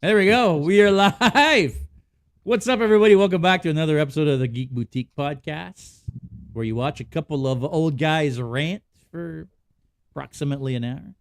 There we go. We are live. What's up, everybody? Welcome back to another episode of the Geek Boutique podcast, where you watch a couple of old guys rant for approximately an hour.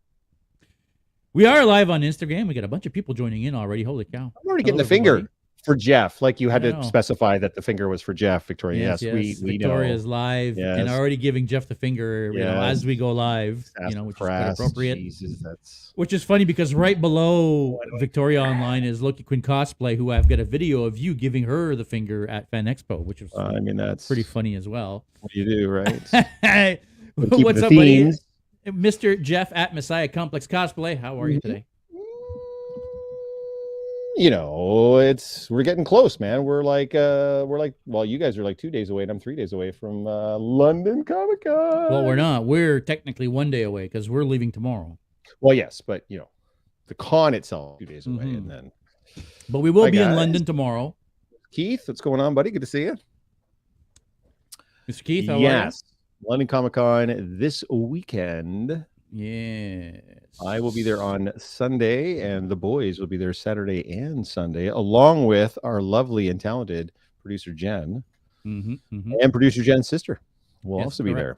We are live on Instagram. We got a bunch of people joining in already. Holy cow. I'm already getting the finger for Jeff. Like you had to specify that the finger was for Jeff, Victoria. Yes, we Victoria's know. Live and already giving Jeff the finger as we go live, which is quite appropriate. Jesus, which is funny because right below Victoria Online is Loki Quinn Cosplay, who I've got a video of you giving her the finger at Fan Expo, which is that's pretty funny as well. What you do, right? What's up, buddy? Mr. Jeff at Messiah Complex Cosplay. How are you today? You know, we're getting close, man. We're like, well, you guys are like 2 days away, and I'm 3 days away from London Comic Con. Well, we're not. We're technically 1 day away because we're leaving tomorrow. Well, yes, but you know, the con itself 2 days away, and then. But we will be in London tomorrow. Keith, what's going on, buddy? Good to see you, Mr. Keith. How are you? London Comic Con this weekend. Yes. I will be there on Sunday, and the boys will be there Saturday and Sunday, along with our lovely and talented producer Jen, and producer Jen's sister will also be there.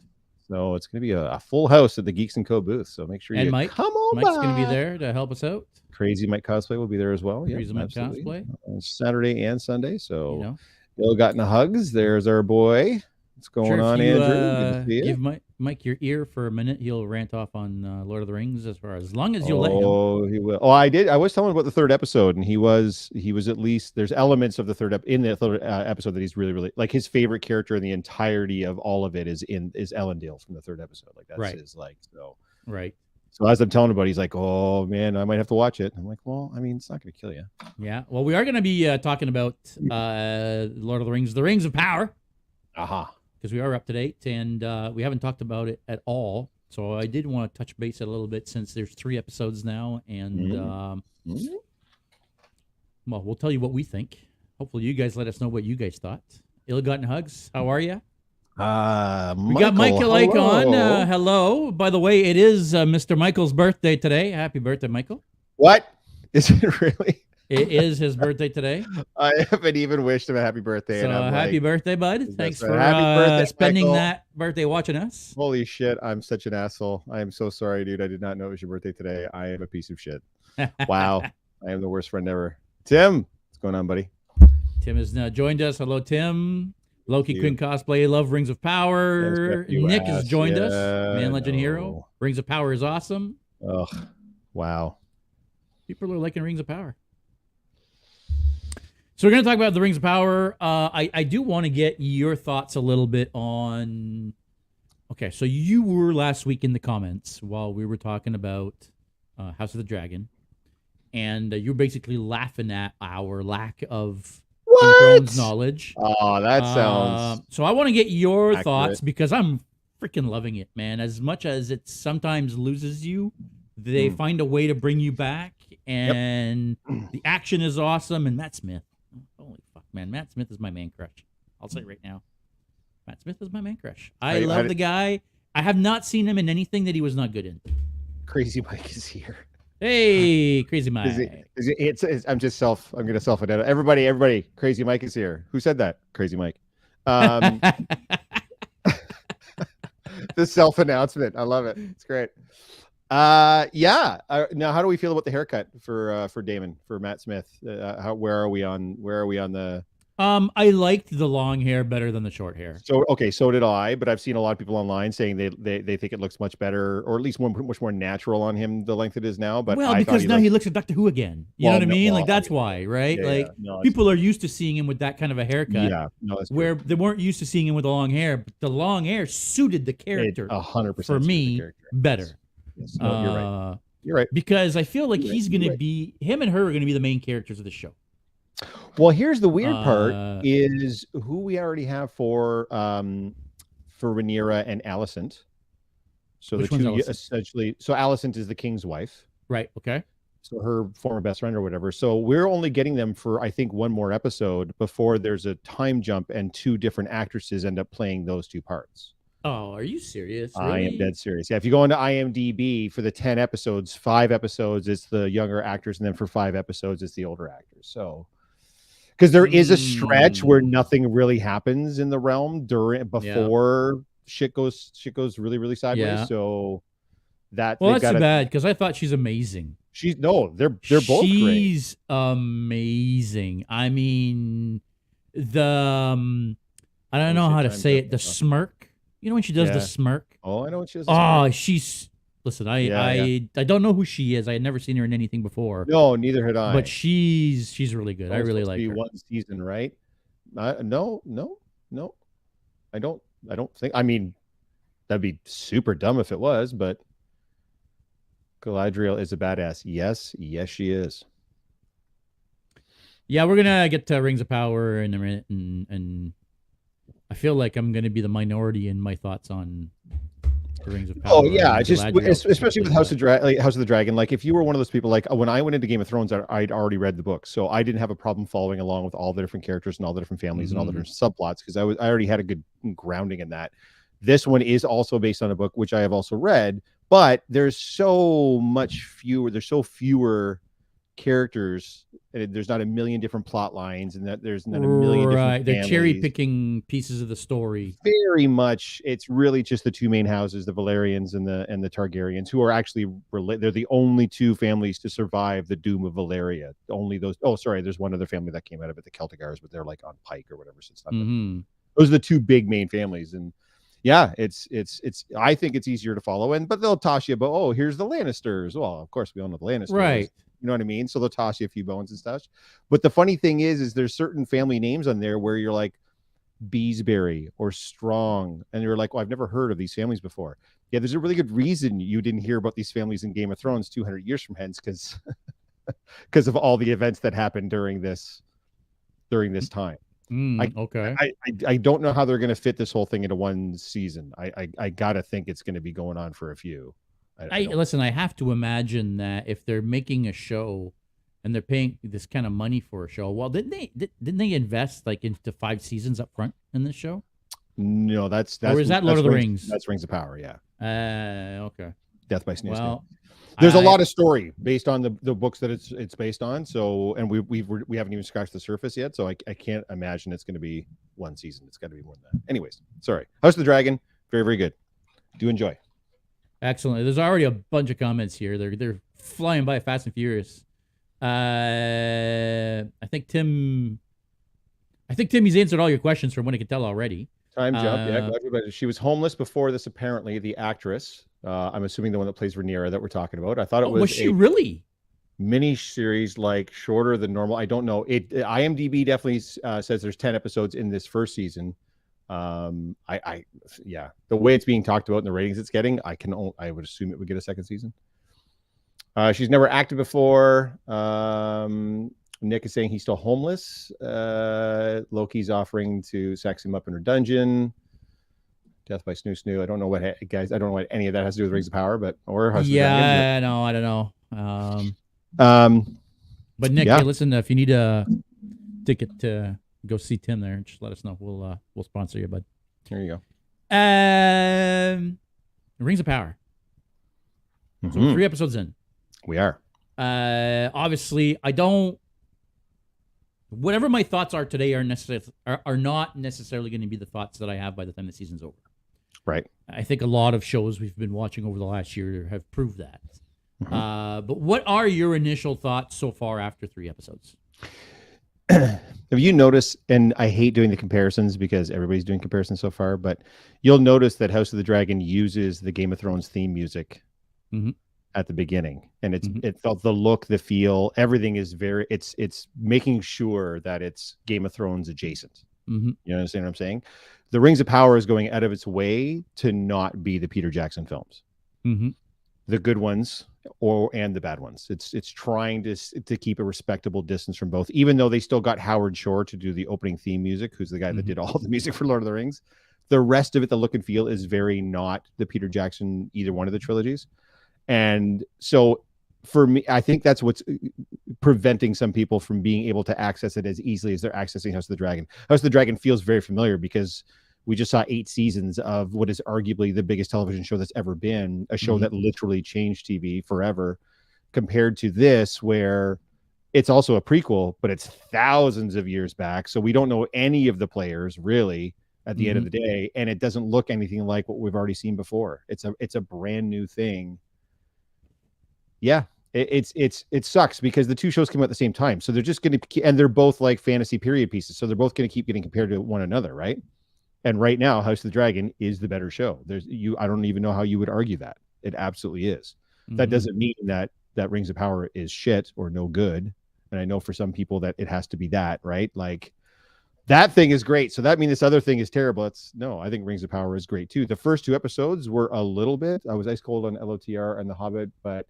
So it's going to be a full house at the Geeks & Co booth. So make sure you come on. Mike's going to be there to help us out. Crazy Mike Cosplay will be there as well. Crazy Mike Cosplay. Saturday and Sunday. So Bill got the hugs. There's our boy. What's going on, Andrew? Good to see you. Give Mike your ear for a minute. He'll rant off on Lord of the Rings as long as you'll let him. Oh, he will. Oh, I did. I was telling him about the third episode, and he was at least. There's elements of the third episode that he's really like. His favorite character in the entirety of all of it is Ellendale from the third episode. Like that's his so. Right. So as I'm telling him about it, he's like, "Oh man, I might have to watch it." I'm like, "Well, I mean, it's not going to kill you." Yeah. Well, we are going to be talking about Lord of the Rings, the Rings of Power. Because we are up to date, and we haven't talked about it at all. So I did want to touch base a little bit since there's 3 episodes now, and well, we'll tell you what we think. Hopefully, you guys let us know what you guys thought. Ill-gotten hugs. How are you? We got Michael Ike on. Hello. By the way, it is Mr. Michael's birthday today. Happy birthday, Michael. What? Is it really? It is his birthday today. I haven't even wished him a happy birthday. So happy birthday, bud. Thanks for spending Michael. that birthday watching us. Holy shit, I'm such an asshole. I am so sorry, dude. I did not know it was your birthday today. I am a piece of shit. Wow. I am the worst friend ever. Tim, what's going on, buddy? Tim has now joined us. Hello, Tim. Loki Quinn Cosplay, Love Rings of Power. Nick has joined us. Man, Legend Hero. Rings of Power is awesome. Oh, wow. People are liking Rings of Power. So we're going to talk about the Rings of Power. I do want to get your thoughts a little bit on... Okay, so you were last week in the comments while we were talking about House of the Dragon, and you were basically laughing at our lack of Game of Thrones knowledge. Oh, that sounds... So I want to get your thoughts because I'm freaking loving it, man. As much as it sometimes loses you, they find a way to bring you back, and the action is awesome, and Matt Smith. Holy fuck, man. Matt Smith is my man crush. I'll say it right now. Matt Smith is my man crush. I love the guy. I have not seen him in anything that he was not good in. Crazy Mike is here. Hey, Crazy Mike. I'm going to self-identify. Everybody, Crazy Mike is here. Who said that? Crazy Mike. The self-announcement. I love it. It's great. Now how do we feel about the haircut for Damon, for Matt Smith? Where are we on the I liked the long hair better than the short hair. So did I, but I've seen a lot of people online saying they think it looks much better, or at least much more natural on him the length it is now. But because now he looks like Doctor Who again. You know what I mean? Like that's why, right? People are used to seeing him with that kind of a haircut. Yeah, where they weren't used to seeing him with the long hair, but the long hair suited the character 100% for me better. Yes, no, you're right. You're right. Because I feel like him and her are going to be the main characters of the show. Well, here's the weird part is who we already have for Rhaenyra and Alicent. So the two essentially. So Alicent is the king's wife, right? Okay. So her former best friend or whatever. So we're only getting them for I think one more episode before there's a time jump and 2 different actresses end up playing those 2 parts. Oh, are you serious? Really? I am dead serious. Yeah, if you go into IMDb for the 10 episodes, 5 episodes it's the younger actors, and then for 5 episodes it's the older actors. So, because there is a stretch where nothing really happens in the realm before shit goes really really sideways. Yeah. So that's too bad, because I thought she's amazing. They're both great. She's amazing. I mean, the I don't know how to say it. The smirk. You know when she does the smirk? Oh, I know what she does. Oh, she's listen. I don't know who she is. I had never seen her in anything before. No, neither had I. But she's really good. I really like her. One season, right? No. I don't think. I mean, that'd be super dumb if it was, but Galadriel is a badass. Yes, she is. Yeah, we're gonna get to Rings of Power in a minute, and I feel like I'm gonna be the minority in my thoughts on the Rings of Power. Oh yeah, just especially with House of the Dragon. Like, if you were one of those people, like when I went into Game of Thrones, I'd already read the book, so I didn't have a problem following along with all the different characters and all the different families and all the different subplots, because I already had a good grounding in that. This one is also based on a book, which I have also read, but there's so fewer characters. There's not a million different plot lines, and that there's not a million different they're cherry picking pieces of the story. Very much, it's really just the two main houses, the Valerians and the Targaryens, who are actually they're the only two families to survive the doom of Valyria. Only those. Oh, sorry, there's one other family that came out of it, the Celtigars, but they're like on Pike or whatever. So it's not those are the two big main families. And yeah, it's I think it's easier to follow, but they'll toss you about, oh, here's the Lannisters. Well, of course we all know the Lannisters, right? You know what I mean? So they'll toss you a few bones and stuff. But the funny thing is there's certain family names on there where you're like Beesbury or Strong, and you're like, well, I've never heard of these families before. Yeah, there's a really good reason you didn't hear about these families in Game of Thrones 200 years from hence, because of all the events that happened during this time. Okay. I don't know how they're going to fit this whole thing into one season. I gotta think it's going to be going on for a few. Listen, I have to imagine that if they're making a show and they're paying this kind of money for a show, well, didn't they invest like into 5 seasons up front in this show? No, that's or is that Lord of the Rings? That's Rings of Power, yeah. Okay. Death by Snoo. Well, there's a lot of story based on the books that it's based on. So, and we haven't even scratched the surface yet. So I can't imagine it's going to be one season. It's got to be more than that. Anyways, sorry. House of the Dragon, very very good. Do enjoy. Excellent. There's already a bunch of comments here. They're flying by fast and furious. I think Tim he's answered all your questions from what I can tell already. Time jump. Yeah, she was homeless before this. Apparently, the actress. I'm assuming the one that plays Rhaenyra that we're talking about. I thought it was she really mini series, like shorter than normal. I don't know. IMDb definitely says there's 10 episodes in this first season. The way it's being talked about and the ratings it's getting, I would assume it would get a second season. She's never acted before. Nick is saying he's still homeless. Loki's offering to sex him up in her dungeon. Death by Snoo. I don't know what any of that has to do with Rings of Power, but I don't know. But Nick, hey, listen, if you need a ticket to go see Tim there, just let us know. We'll sponsor you, bud. There you go. Rings of Power. So 3 episodes in. We are. Obviously, whatever my thoughts are today are not necessarily going to be the thoughts that I have by the time the season's over. Right. I think a lot of shows we've been watching over the last year have proved that. But what are your initial thoughts so far after 3 episodes? Have you noticed, and I hate doing the comparisons because everybody's doing comparisons so far, but you'll notice that House of the Dragon uses the Game of Thrones theme music at the beginning, and it felt the look, the feel, everything is it's making sure that it's Game of Thrones adjacent. You understand what I'm saying? The Rings of Power is going out of its way to not be the Peter Jackson films, the good ones and the bad ones. It's trying to keep a respectable distance from both, even though they still got Howard Shore to do the opening theme music, who's the guy that did all the music for Lord of the Rings. The rest of it, the look and feel, is very not the Peter Jackson, either one of the trilogies. And so for me, I think that's what's preventing some people from being able to access it as easily as they're accessing House of the Dragon. House of the Dragon feels very familiar because We just saw 8 seasons of what is arguably the biggest television show that's ever been, a show that literally changed TV forever, compared to this, where it's also a prequel, but it's thousands of years back. So we don't know any of the players really at the end of the day. And it doesn't look anything like what we've already seen before. It's a brand new thing. Yeah. It sucks because the two shows came out at the same time. So they're just going to, and they're both like fantasy period pieces. So they're both going to keep getting compared to one another. Right. And right now, House of the Dragon is the better show. I don't even know how you would argue that. It absolutely is. That doesn't mean that Rings of Power is shit or no good. And I know for some people that it has to be that, right? Like, that thing is great. So that means this other thing is terrible. I think Rings of Power is great too. The first 2 episodes were a little bit, I was ice cold on LOTR and The Hobbit, but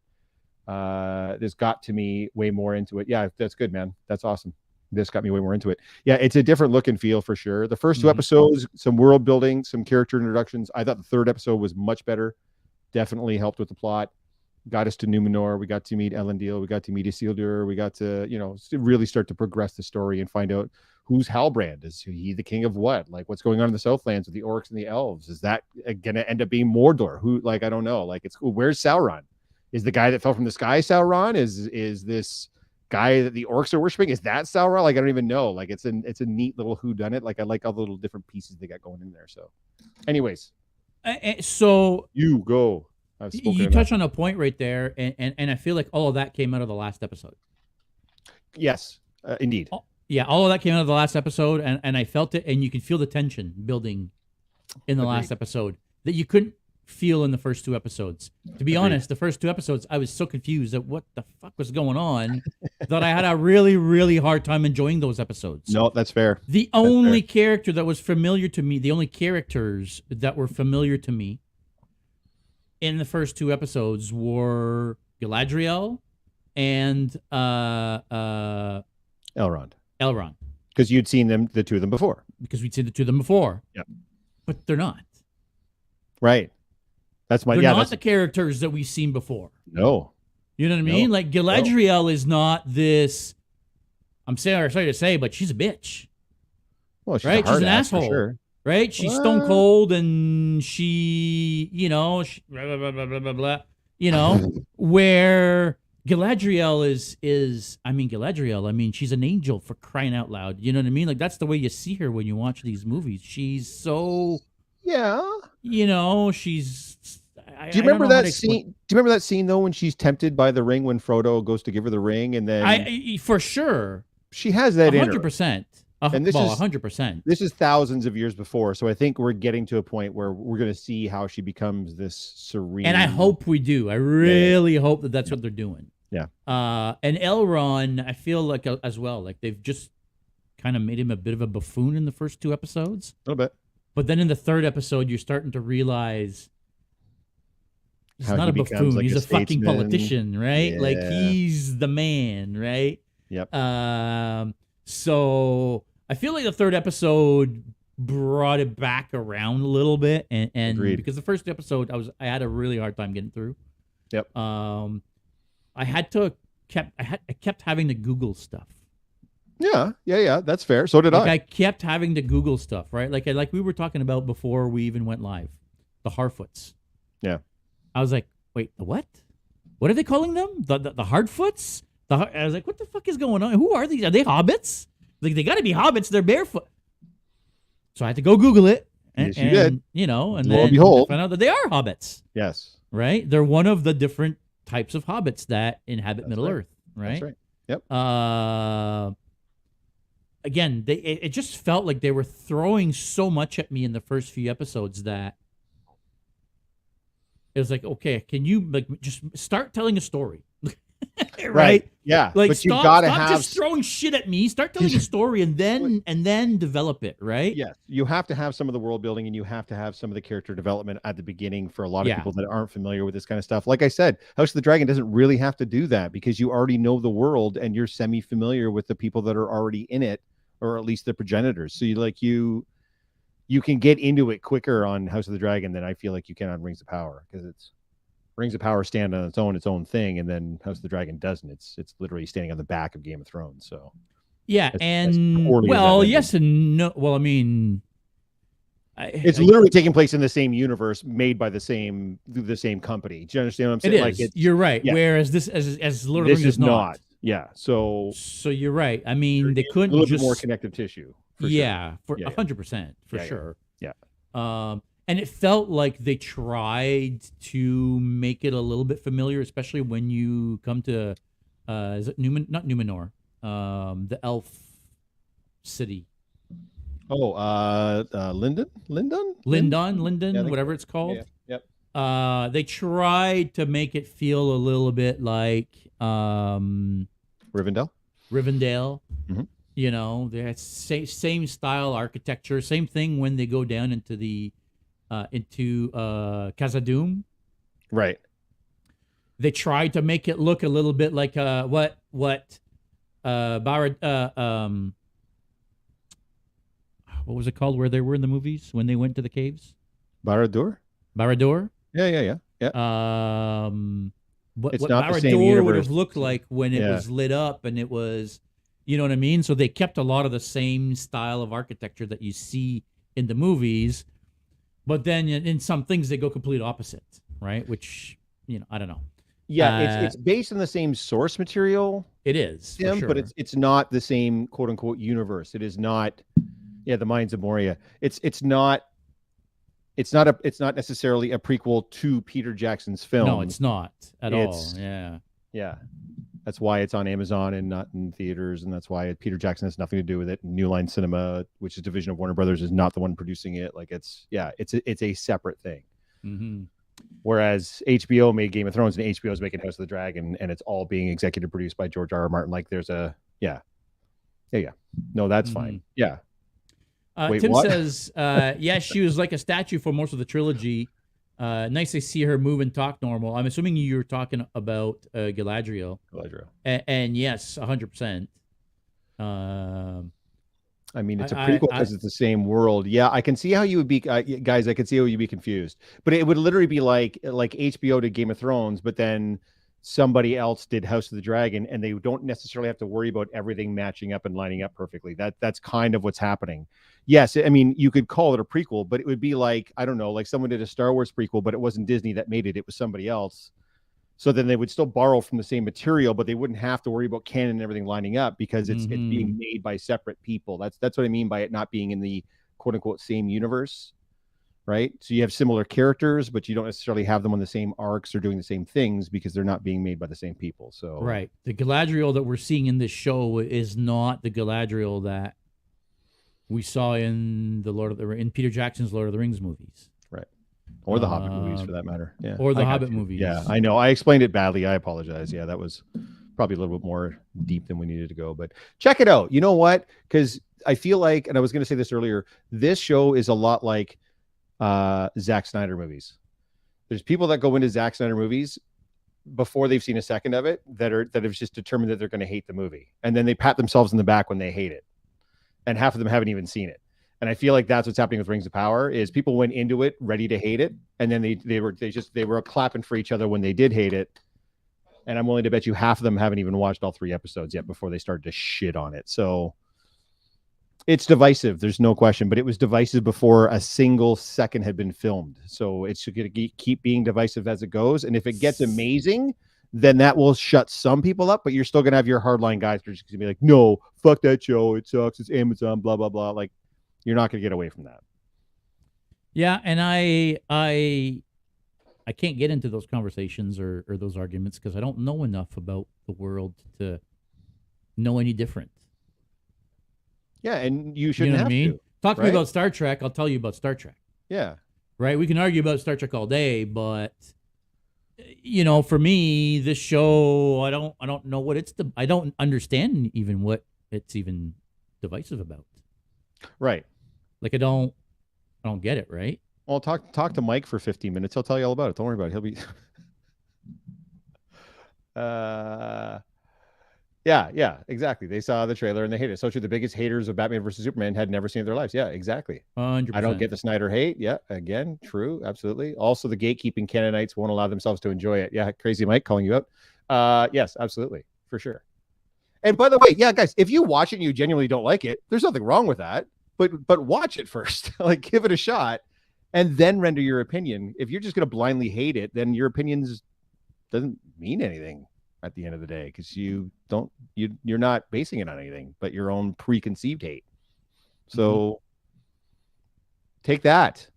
this got to me way more into it. Yeah, that's good, man. That's awesome. This got me way more into it. Yeah, it's a different look and feel for sure. The first 2 episodes, some world building, some character introductions. I thought the 3rd episode was much better. Definitely helped with the plot. Got us to Numenor. We got to meet Elendil. We got to meet Isildur. We got to, really start to progress the story and find out who's Halbrand. Is he the king of what? Like, what's going on in the Southlands with the orcs and the elves? Is that going to end up being Mordor? Who, like, I don't know. Like, where's Sauron? Is the guy that fell from the sky Sauron? Is this guy that the orcs are worshiping? Is that Sauron? Like, I don't even know. Like, it's a neat little whodunit. Like, I like all the little different pieces they got going in there. So, anyways, so you go. You touch on a point right there, and I feel like all of that came out of the last episode. Yes, indeed. All of that came out of the last episode, and I felt it, and you can feel the tension building in the last episode that you couldn't feel in the first 2 episodes. To be honest, the first 2 episodes, I was so confused at what the fuck was going on that I had a really, really hard time enjoying those episodes. No, that's fair. The only character that was familiar to me, the only characters that were familiar to me in the first 2 episodes were Galadriel and Elrond. Because you'd seen the 2 of them before. Because we'd seen the 2 of them before. Yep. But they're not. Right. They're not the characters that we've seen before. No. You know what I mean? Like, Galadriel is not this, I'm sorry to say, but she's a bitch. Well, she's she's an asshole. Sure. Right? She's stone cold, and she, blah, blah, blah, blah, where Galadriel she's an angel, for crying out loud. You know what I mean? Like, that's the way you see her when you watch these movies. She's so, she's. Do you remember that scene? Do you remember that scene though, when she's tempted by the ring, when Frodo goes to give her the ring, and then for sure she has that 100%. And this is 100%. This is thousands of years before, so I think we're getting to a point where we're going to see how she becomes this serene. And I hope we do. I really hope that that's what they're doing. Yeah. And Elrond, I feel like as well, like they've just kind of made him a bit of a buffoon in the first 2 episodes. A little bit. But then in the 3rd episode, you're starting to realize he's not a buffoon. Like he's a fucking politician, right? Yeah. Like, he's the man, right? Yep. So I feel like the 3rd episode brought it back around a little bit, and because the first episode I had a really hard time getting through. Yep. I kept having to Google stuff. Yeah. That's fair. So did I. I kept having to Google stuff, right? Like we were talking about before we even went live, the Harfoots. Yeah. I was like, wait, the what? What are they calling them? The Hardfoots? I was like, what the fuck is going on? Who are these? Are they hobbits? Like, they got to be hobbits. They're barefoot. So I had to go Google it. Yes, you did. And lo then and behold, I found out that they are hobbits. Yes. Right? They're one of the different types of hobbits that inhabit Middle Earth. Right? That's right. Yep. Again, it just felt like they were throwing so much at me in the first few episodes that it was like, okay, can you just start telling a story? Right? Yeah. Like, but stop just throwing shit at me. Start telling a story and then develop it, right? Yes. You have to have some of the world building, and you have to have some of the character development at the beginning for a lot of people that aren't familiar with this kind of stuff. Like I said, House of the Dragon doesn't really have to do that because you already know the world and you're semi-familiar with the people that are already in it, or at least the progenitors. So you can get into it quicker on House of the Dragon than I feel like you can on Rings of Power, because it's Rings of Power stand on its own thing, and then House of the Dragon doesn't. It's literally standing on the back of Game of Thrones. So yes and no. Well, I mean, It's literally taking place in the same universe, made by the same company. Do you understand what I'm saying? It is. You're right. Yeah. Whereas this, as Lord of the Rings, is not. Yeah. So you're right. I mean, they couldn't a little bit more connective tissue. For sure. For 100%, for sure. Yeah. And it felt like they tried to make it a little bit familiar, especially when you come to, is it not Numenor, the elf city. Oh, Lindon, whatever it's called. Yeah. Yep. They tried to make it feel a little bit like Rivendell. Mm-hmm. You know, they had same style architecture. Same thing when they go down into the Khazad-dûm. Right. They tried to make it look a little bit like what what was it called where they were in the movies when they went to the caves? Barad-dûr? Yeah. What Barad-dûr would have looked like when it was lit up and it was, you know what I mean? So they kept a lot of the same style of architecture that you see in the movies, but then in some things they go complete opposite, right? Which, you know, I don't know. Yeah, it's based on the same source material. It is, Tim, sure. But it's not the same quote unquote universe. It is not. Yeah, the Mines of Moria. It's not necessarily a prequel to Peter Jackson's film. No, it's not at all. Yeah. That's why it's on Amazon and not in theaters, and that's why Peter Jackson has nothing to do with it. New Line Cinema, which is a division of Warner Brothers, is not the one producing it. Like it's a separate thing. Mm-hmm. Whereas HBO made Game of Thrones and HBO is making House of the Dragon, and it's all being executive produced by George R.R. Martin. Like there's a yeah. No, that's fine. Yeah. Wait, Tim says, yes, she was like a statue for most of the trilogy. Nice to see her move and talk normal. I'm assuming you're talking about Galadriel. And yes, 100%. I mean, it's a prequel because it's the same world. Yeah, I can see how you would be, guys. I can see how you'd be confused. But it would literally be like HBO did Game of Thrones, but then somebody else did House of the Dragon, and they don't necessarily have to worry about everything matching up and lining up perfectly. That's kind of what's happening. Yes, I mean, you could call it a prequel, but it would be like, I don't know, like someone did a Star Wars prequel, but it wasn't Disney that made it. It was somebody else. So then they would still borrow from the same material, but they wouldn't have to worry about canon and everything lining up because it's being made by separate people. That's what I mean by it not being in the quote unquote same universe, right? So you have similar characters, but you don't necessarily have them on the same arcs or doing the same things because they're not being made by the same people. So right, the Galadriel that we're seeing in this show is not the Galadriel that we saw in in Peter Jackson's Lord of the Rings movies. Right. Or the Hobbit movies for that matter. Yeah. Or the Hobbit movies. Yeah, I know. I explained it badly. I apologize. Yeah, that was probably a little bit more deep than we needed to go, but check it out. You know what? Because I feel like, and I was going to say this earlier, this show is a lot like Zack Snyder movies. There's people that go into Zack Snyder movies before they've seen a second of it that have just determined that they're going to hate the movie. And then they pat themselves in the back when they hate it. And half of them haven't even seen it. And I feel like that's what's happening with Rings of Power is people went into it ready to hate it. And then they were clapping for each other when they did hate it. And I'm willing to bet you half of them haven't even watched all 3 episodes yet before they started to shit on it. So it's divisive. There's no question, but it was divisive before a single second had been filmed. So it's going to keep being divisive as it goes. And if it gets amazing, then that will shut some people up, but you're still going to have your hardline guys who are just going to be like, no, fuck that show. It sucks. It's Amazon, blah, blah, blah. Like, you're not going to get away from that. Yeah. And I can't get into those conversations or those arguments because I don't know enough about the world to know any different. Yeah. And you shouldn't have to. Talk to me about Star Trek. I'll tell you about Star Trek. Yeah. Right. We can argue about Star Trek all day, but you know, for me, this show, I don't know what I don't understand even what it's even divisive about. Right. Like I don't get it. Right. Well, talk to Mike for 15 minutes. He'll tell you all about it. Don't worry about it. He'll be. Yeah, exactly. They saw the trailer and they hate it. So true. The biggest haters of Batman versus Superman had never seen it in their lives. Yeah, exactly. 100%. I don't get the Snyder hate. Yeah, again, true. Absolutely. Also, the gatekeeping Canaanites won't allow themselves to enjoy it. Yeah, crazy Mike calling you out. Yes, absolutely. For sure. And by the way, yeah, guys, if you watch it and you genuinely don't like it, there's nothing wrong with that. but watch it first. Like, give it a shot, and then render your opinion. If you're just going to blindly hate it, then your opinions doesn't mean anything at the end of the day, because you're not basing it on anything but your own preconceived hate. So take that.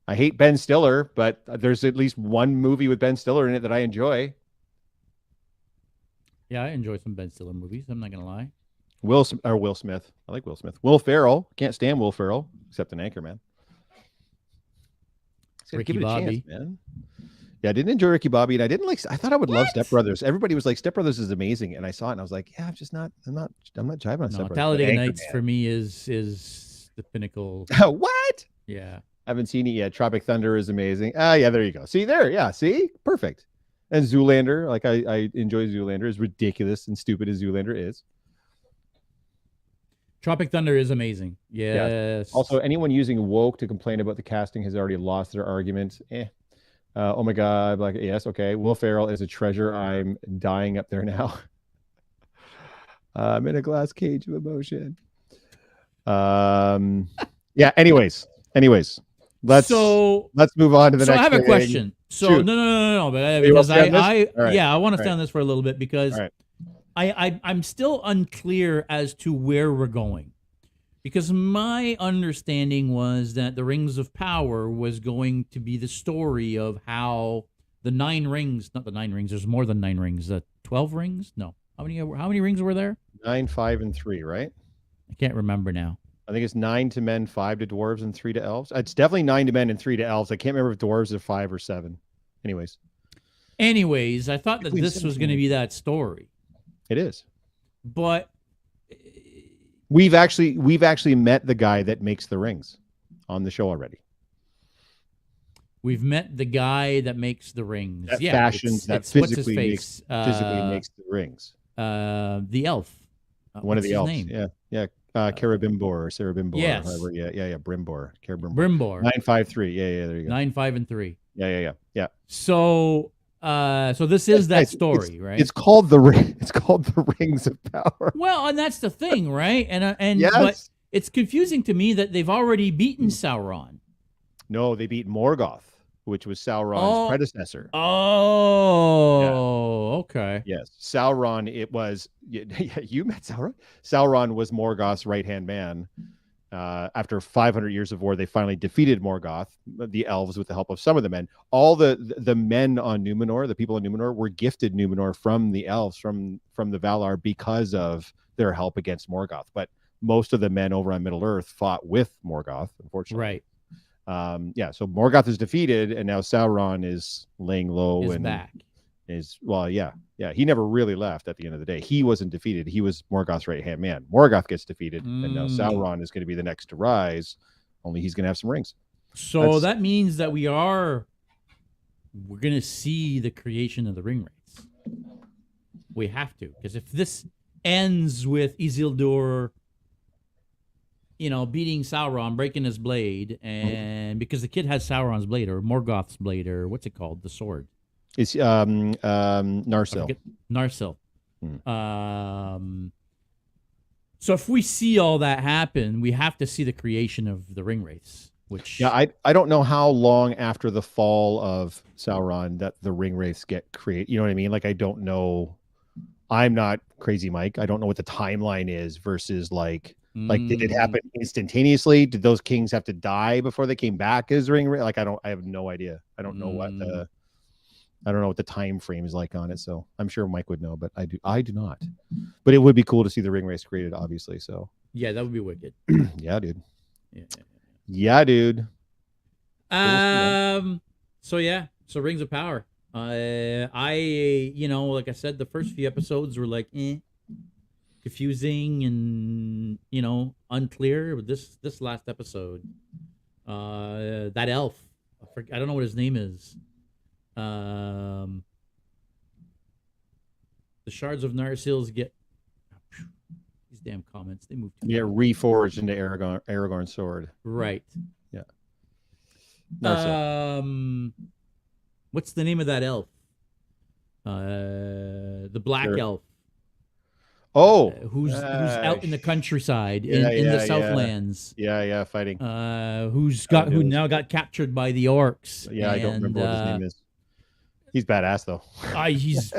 I hate Ben Stiller, but there's at least one movie with Ben Stiller in it that I enjoy. Yeah, I enjoy some Ben Stiller movies. I'm not gonna lie. Will Smith. I like Will Smith. Will Ferrell. Can't stand Will Ferrell except in Anchorman. Ricky give it Bobby. a chance, man. Yeah, I didn't enjoy Ricky Bobby, and I didn't like. I thought I would love Step Brothers. Everybody was like, Step Brothers is amazing, and I saw it, and I was like, yeah, I'm not jiving on Step Brothers. Talladega Nights for me is the pinnacle. What? Yeah, I haven't seen it yet. Tropic Thunder is amazing. Yeah, there you go. See there, yeah, see, perfect. And Zoolander, like I enjoy Zoolander. As ridiculous and stupid as Zoolander is. Tropic Thunder is amazing. Yes. Also, anyone using woke to complain about the casting has already lost their argument. Oh my God! Like, yes, okay. Will Ferrell is a treasure. I'm dying up there now. I'm in a glass cage of emotion. Yeah. Anyways, let's move on to the next. So I have a thing. question. So Shoot. no, but because I want to stay on this for a little bit because right. I'm still unclear as to where we're going. Because my understanding was that the Rings of Power was going to be the story of how the 9 rings, not the 9 rings, there's more than 9 rings, the 12 rings? No. How many rings were there? 9, 5, and 3, right? I can't remember now. I think it's 9 to men, 5 to dwarves, and 3 to elves. It's definitely 9 to men and 3 to elves. I can't remember if dwarves are 5 or 7. Anyways, I thought that this was going to be that story. It is. But we've actually met the guy that makes the rings on the show already. We've met the guy that makes the rings. That fashions, that physically makes the rings. The elf. One of the elves. Name? Yeah. Carabimbor or Sarabimbor. Yes. Or yeah. Brimbor. Brimbor. 953. Yeah. There you go. 9, 5, and 3. Yeah. So this is that story, right? It's called the Rings of Power. Well, and that's the thing, right? And yes. But it's confusing to me that they've already beaten Sauron. No, they beat Morgoth, which was Sauron's predecessor. Okay. Yes, Sauron. It was. You met Sauron. Sauron was Morgoth's right-hand man. After 500 years of war, they finally defeated Morgoth, the elves, with the help of some of the men. All the men on Numenor, the people on Numenor, were gifted Numenor from the elves, from the Valar, because of their help against Morgoth. But most of the men over on Middle Earth fought with Morgoth, unfortunately. Right. So Morgoth is defeated, and now Sauron is laying low and back. He never really left at the end of the day. He wasn't defeated. He was Morgoth's right-hand man. Morgoth gets defeated, and now Sauron is going to be the next to rise, only he's going to have some rings. So that means that we're going to see the creation of the ring wraiths. We have to, because if this ends with Isildur, beating Sauron, breaking his blade, and because the kid has Sauron's blade or Morgoth's blade, or what's it called? The sword. It's Narsil. Narsil. So if we see all that happen, we have to see the creation of the ring wraiths. Which I don't know how long after the fall of Sauron that the ring wraiths get created. You know what I mean? Like, I don't know. I'm not Crazy Mike. I don't know what the timeline is versus like did it happen instantaneously? Did those kings have to die before they came back as ring wraith? Like, I have no idea. I don't know what the time frame is like on it. So I'm sure Mike would know, but I do not. But it would be cool to see the ring wraiths created, obviously. So yeah, that would be wicked. Yeah, dude. Yeah, dude. So Rings of Power. Like I said, the first few episodes were like confusing and unclear. But this last episode, that elf, I don't know what his name is. The shards of Narsil get these damn comments. They move. Reforged into Aragorn's sword. Right. Yeah. Narsil. What's the name of that elf? The black elf. Oh, who's out in the countryside in the Southlands. Yeah, fighting. Who now got captured by the orcs. Yeah, I don't remember what his name is. He's badass though. He's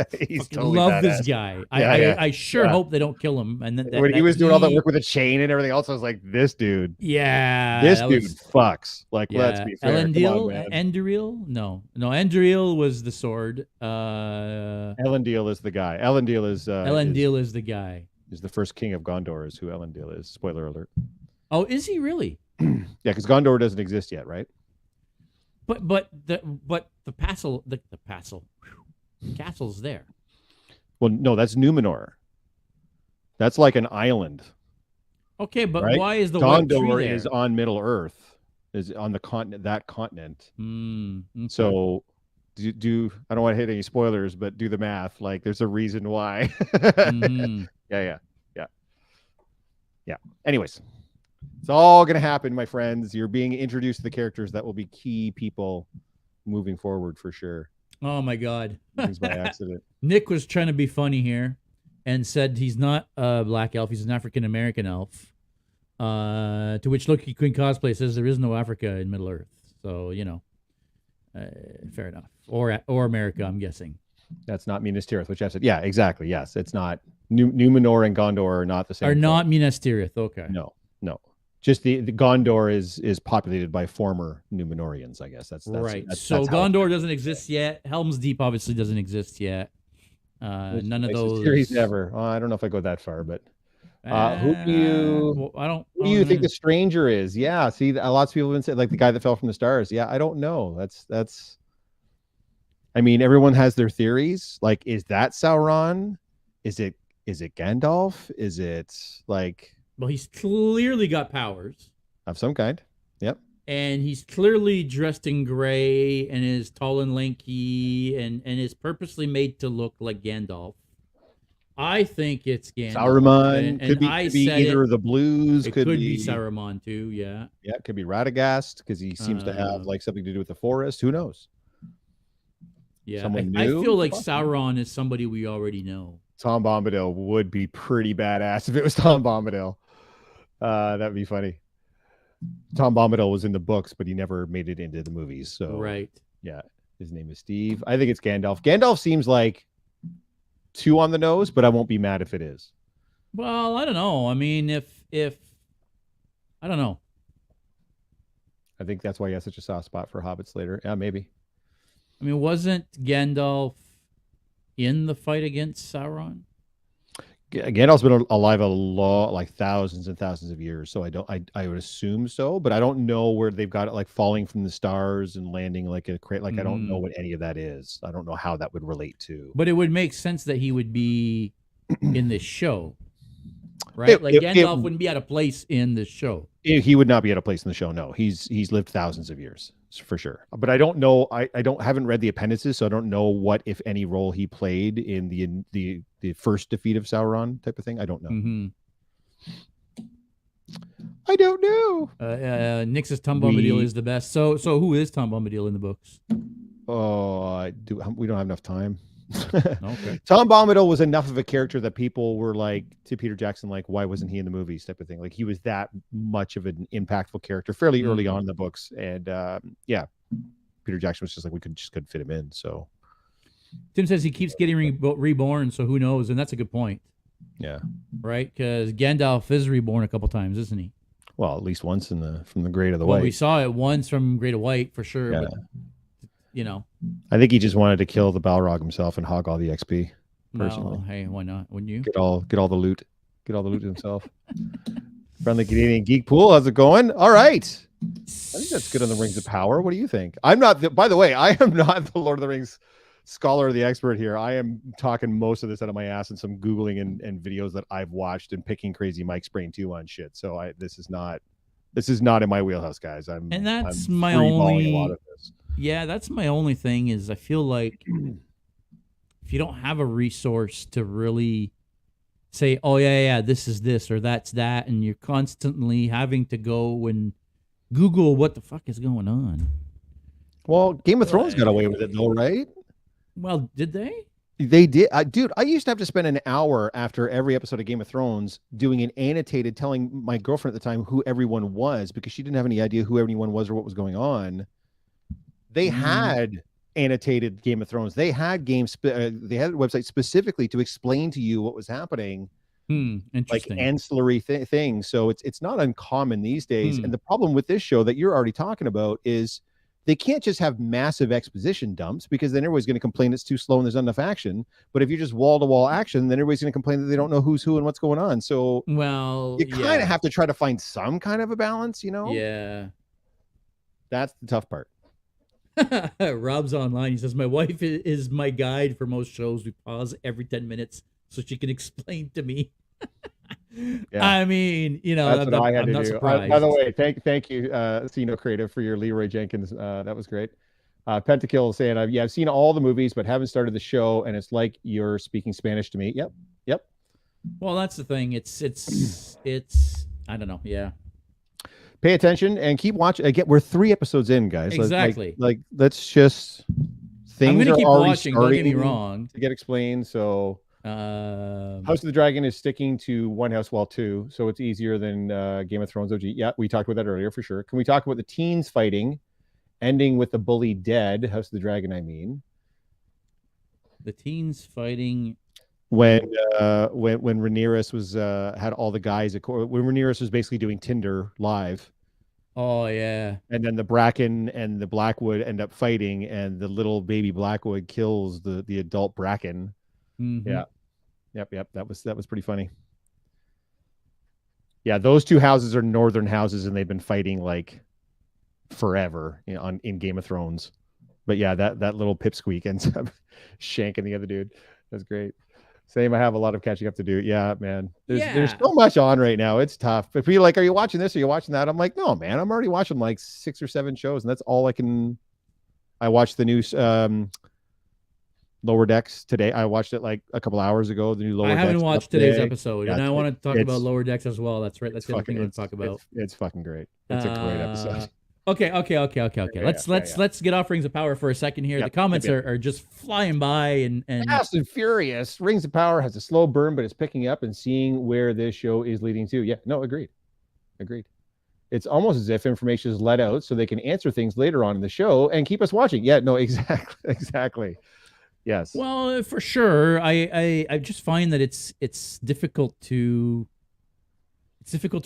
totally love badass. this guy. I sure hope they don't kill him. And when he was doing all that work with a chain and everything else, I was like, this dude. Yeah, this dude fucks. Like, let's be fair. Enduril? No, Enduril was the sword. Elendil is the guy. Elendil is the guy. Is the first king of Gondor. Is who Elendil is. Spoiler alert. Oh, is he really? Yeah, because Gondor doesn't exist yet, right? But the castle's there. Well, no, that's Numenor. That's like an island. Okay, but right? Why is the Gondor is on Middle Earth, is on the continent, that continent. Okay. So do I don't want to hit any spoilers, but do the math. Like, there's a reason why. Yeah. Anyways, it's all going to happen, my friends. You're being introduced to the characters that will be key people moving forward for sure. Oh my God. Things by accident. Nick was trying to be funny here and said he's not a black elf, he's an African-American elf. To which Loki Queen Cosplay says there is no Africa in Middle Earth. So, fair enough. Or America, I'm guessing. That's not Minas Tirith, which I said. Yeah, exactly. Yes, it's not. Numenor and Gondor are not the same. Are not Minas Tirith. Okay. No. Just the Gondor is populated by former Numenorians, I guess. That's right. That's Gondor doesn't exist yet. Helm's Deep obviously doesn't exist yet. None of those series ever. I don't know if I go that far, but who do you think the stranger is? Yeah, see, lots of people have been saying, like, the guy that fell from the stars. Yeah, I don't know. That's. I mean, everyone has their theories. Like, is that Sauron? Is it Gandalf? Is it like? Well, he's clearly got powers of some kind. Yep. And he's clearly dressed in gray and is tall and lanky and is purposely made to look like Gandalf. I think it's Gandalf. Saruman could be either of the blues. It could be Saruman too. Yeah. Yeah, it could be Radagast because he seems to have like something to do with the forest. Who knows? Yeah, I feel like Sauron is somebody we already know. Tom Bombadil would be pretty badass if it was Tom Bombadil. That'd be funny. Tom Bombadil was in the books, but he never made it into the movies. So right. Yeah. His name is Steve. I think it's Gandalf. Gandalf seems like too on the nose, but I won't be mad if it is. Well, I don't know. I mean, if I don't know. I think that's why he has such a soft spot for hobbits later. Yeah, maybe. I mean, wasn't Gandalf in the fight against Sauron? Gandalf's been alive like thousands and thousands of years, so I would assume so, but I don't know where they've got it, like falling from the stars and landing like a crate. Like I don't know what any of that is. I don't know how that would relate to. But it would make sense that he would be in this show, right? Gandalf wouldn't be out of place in this show. He would not be out of place in the show. No, he's lived thousands of years for sure. But I don't know. I haven't read the appendices, so I don't know what, if any, role he played in the first defeat of Sauron type of thing. I don't know. Mm-hmm. I don't know. Nick says Tom Bombadil is the best. So who is Tom Bombadil in the books? Oh, we don't have enough time. Okay. Tom Bombadil was enough of a character that people were like, to Peter Jackson, like, why wasn't he in the movies type of thing? Like, he was that much of an impactful character fairly early on in the books. And yeah, Peter Jackson was just like, we couldn't fit him in. So Tim says he keeps getting reborn, so who knows? And that's a good point. Yeah. Right? Because Gandalf is reborn a couple times, isn't he? Well, at least once from the Great of the White. We saw it once from Great of White for sure. Yeah. But, I think he just wanted to kill the Balrog himself and hog all the XP. Personally, well, hey, why not? Wouldn't you get all the loot? Get all the loot himself. Friendly Canadian Geek Pool, how's it going? All right, I think that's good on the Rings of Power. What do you think? By the way, I am not the Lord of the Rings scholar or the expert here. I am talking most of this out of my ass and some Googling and videos that I've watched and picking crazy Mike's brain too on shit. So this is not in my wheelhouse, guys. I'm my only. A lot of this. Yeah, that's my only thing is I feel like if you don't have a resource to really say, oh, yeah, this is this or that's that, and you're constantly having to go and Google what the fuck is going on. Well, Game of Thrones got away with it, though, right? Well, did they? They did, dude. I used to have to spend an hour after every episode of Game of Thrones doing an annotated, telling my girlfriend at the time who everyone was because she didn't have any idea who anyone was or what was going on. They had annotated Game of Thrones. They had games. They had a website specifically to explain to you what was happening. Interesting. Like ancillary things. So it's not uncommon these days. And the problem with this show that you're already talking about is they can't just have massive exposition dumps because then everybody's going to complain it's too slow and there's not enough action. But if you're just wall-to-wall action, then everybody's going to complain that they don't know who's who and what's going on. So you kind of have to try to find some kind of a balance, you know? Yeah. That's the tough part. Rob's online. He says, my wife is my guide for most shows. We pause every 10 minutes so she can explain to me. Yeah. I mean, you know, that's what I had to do. Surprised. By the way, thank you, Sino Creative, for your Leroy Jenkins. That was great. Pentakill saying, I've seen all the movies, but haven't started the show, and it's like you're speaking Spanish to me. Yep. Well, that's the thing. It's I don't know. Yeah. Pay attention and keep watching. Again, we're 3 episodes in, guys. Exactly. Like let's just. I'm going to keep watching. Don't get me wrong. To get explained, so. House of the Dragon is sticking to One House Wall 2, so it's easier than Game of Thrones OG. Yeah, we talked about that earlier for sure. Can we talk about the teens fighting, ending with the bully dead? House of the Dragon, I mean. The teens fighting when Rhaenyra was had all the guys when Rhaenyra was basically doing Tinder live. Oh yeah. And then the Bracken and the Blackwood end up fighting, and the little baby Blackwood kills the adult Bracken. Yeah. Yep. That was pretty funny. Yeah, those 2 houses are northern houses, and they've been fighting like forever, you know, in Game of Thrones. But yeah, that little pipsqueak ends up shanking the other dude. That's great. Same. I have a lot of catching up to do. Yeah, man. There's so much on right now. It's tough. If you're like, are you watching this? Are you watching that? I'm like, no, man. I'm already watching like 6 or 7 shows, and that's all I can. I watched the new Lower Decks today. I watched it like a couple hours ago. The new Lower Decks. I haven't watched today's episode, and I want to talk about Lower Decks as well. That's right. That's the other thing I want to talk about. It's fucking great. It's a great episode. Okay. Let's get off Rings of Power for a second here. The comments are just flying by and Fast and Furious. Rings of Power has a slow burn, but it's picking up and seeing where this show is leading to. Yeah, no, agreed. It's almost as if information is let out so they can answer things later on in the show and keep us watching. Yeah, no, exactly. Yes. Well, for sure. I just find that it's difficult to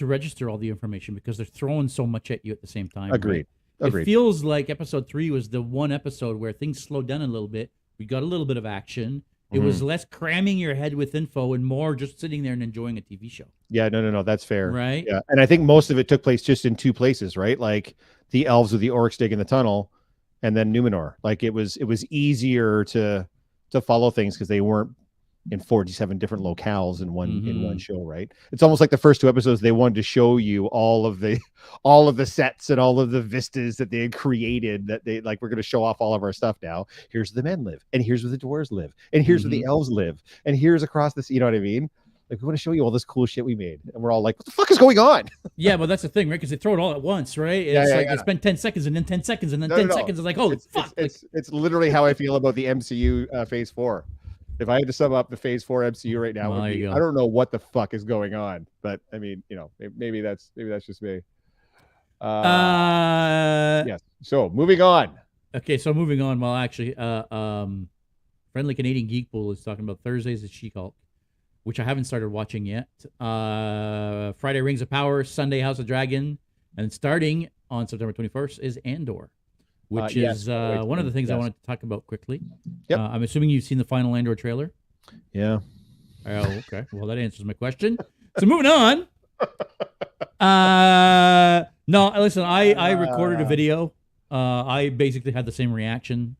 register all the information because they're throwing so much at you at the same time. Agreed. Right? It feels like episode 3 was the one episode where things slowed down a little bit. We got a little bit of action. It was less cramming your head with info and more just sitting there and enjoying a TV show. Yeah, no, that's fair. Right. Yeah, and I think most of it took place just in 2 places, right? Like the elves with the orcs digging the tunnel, and then Numenor. Like it was easier to follow things because they weren't in 47 different locales in one show, right? It's almost like the first 2 episodes they wanted to show you all of the sets and all of the vistas that they had created, that they like, we're going to show off all of our stuff now. Here's where the men live, and here's where the dwarves live, and here's where the elves live, and here's across this, you know what I mean? Like, we want to show you all this cool shit we made, and we're all like, what the fuck is going on? Yeah, but that's the thing, right? Because they throw it all at once, right? It's they spend 10 seconds and then 10 seconds and then 10 seconds. It's like, holy fuck. It's literally how I feel about the MCU Phase 4. If I had to sum up the Phase 4 MCU right now, I don't know what the fuck is going on, but I mean, you know, maybe that's just me. Yes. So moving on. Okay, so moving on. Well, actually, Friendly Canadian Geek Pool is talking about Thursdays at She-Hulk, which I haven't started watching yet. Friday, Rings of Power. Sunday, House of Dragon. And starting on September 21st is Andor, which is one of the things I wanted to talk about quickly. Yep. I'm assuming you've seen the final Andor trailer. Yeah. Oh, okay. Well, that answers my question. So moving on. No, listen, I recorded a video. I basically had the same reaction.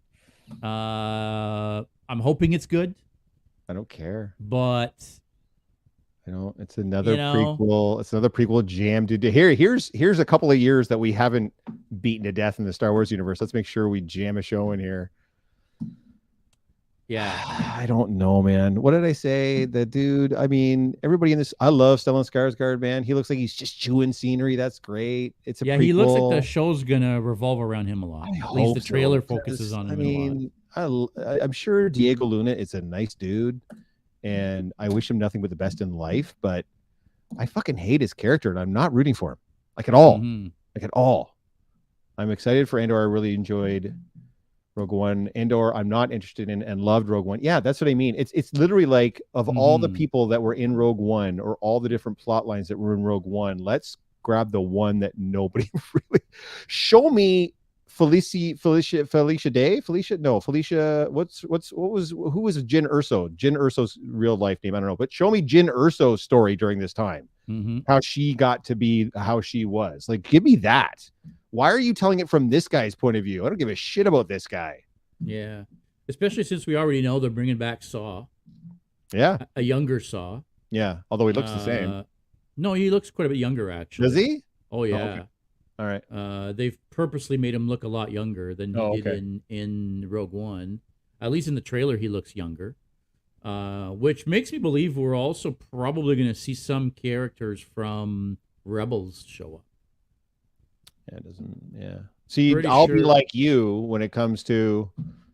I'm hoping it's good. I don't care. But it's another prequel. It's another prequel jam, dude. Here's a couple of years that we haven't beaten to death in the Star Wars universe. Let's make sure we jam a show in here. Yeah. I don't know, man. What did I say? The dude, I mean, everybody in this, I love Stellan Skarsgård, man. He looks like he's just chewing scenery. That's great. It's a prequel. He looks like the show's gonna revolve around him a lot. At least the trailer focuses on him a lot. I'm sure Diego Luna is a nice dude, and I wish him nothing but the best in life. But I fucking hate his character, and I'm not rooting for him, like at all, like at all. I'm excited for Andor. I really enjoyed Rogue One. Andor, I'm not interested in, and loved Rogue One. Yeah, that's what I mean. It's literally like, of all the people that were in Rogue One, or all the different plot lines that were in Rogue One, let's grab the one that nobody really show me. Felicia, who was Jyn Erso? Jyn Erso's real life name, I don't know, but show me Jyn Erso's story during this time. How she got to be how she was. Like, give me that. Why are you telling it from this guy's point of view? I don't give a shit about this guy. Yeah, especially since we already know they're bringing back Saw. Yeah, a younger Saw. Yeah, although he looks the same. No, he looks quite a bit younger, actually. Does he? Oh yeah. Oh, okay. All right. They've purposely made him look a lot younger than he did in Rogue One. At least in the trailer, he looks younger, which makes me believe we're also probably going to see some characters from Rebels show up. Yeah, it doesn't. Yeah. See, I'll be like you when it comes to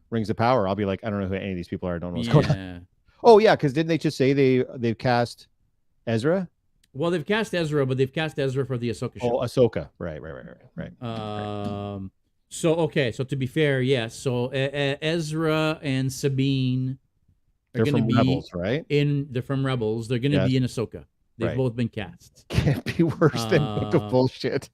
Rings of Power. I'll be like, I don't know who any of these people are. I don't know what's going on. Oh yeah, because didn't they just say they've cast Ezra? Well, they've cast Ezra, but they've cast Ezra for the Ahsoka show. Oh, Ahsoka. Right. So to be fair, yes. So Ezra and Sabine are going to be Rebels, right? They're from Rebels. They're going to be in Ahsoka. They've both been cast. Can't be worse than Book of Bullshit.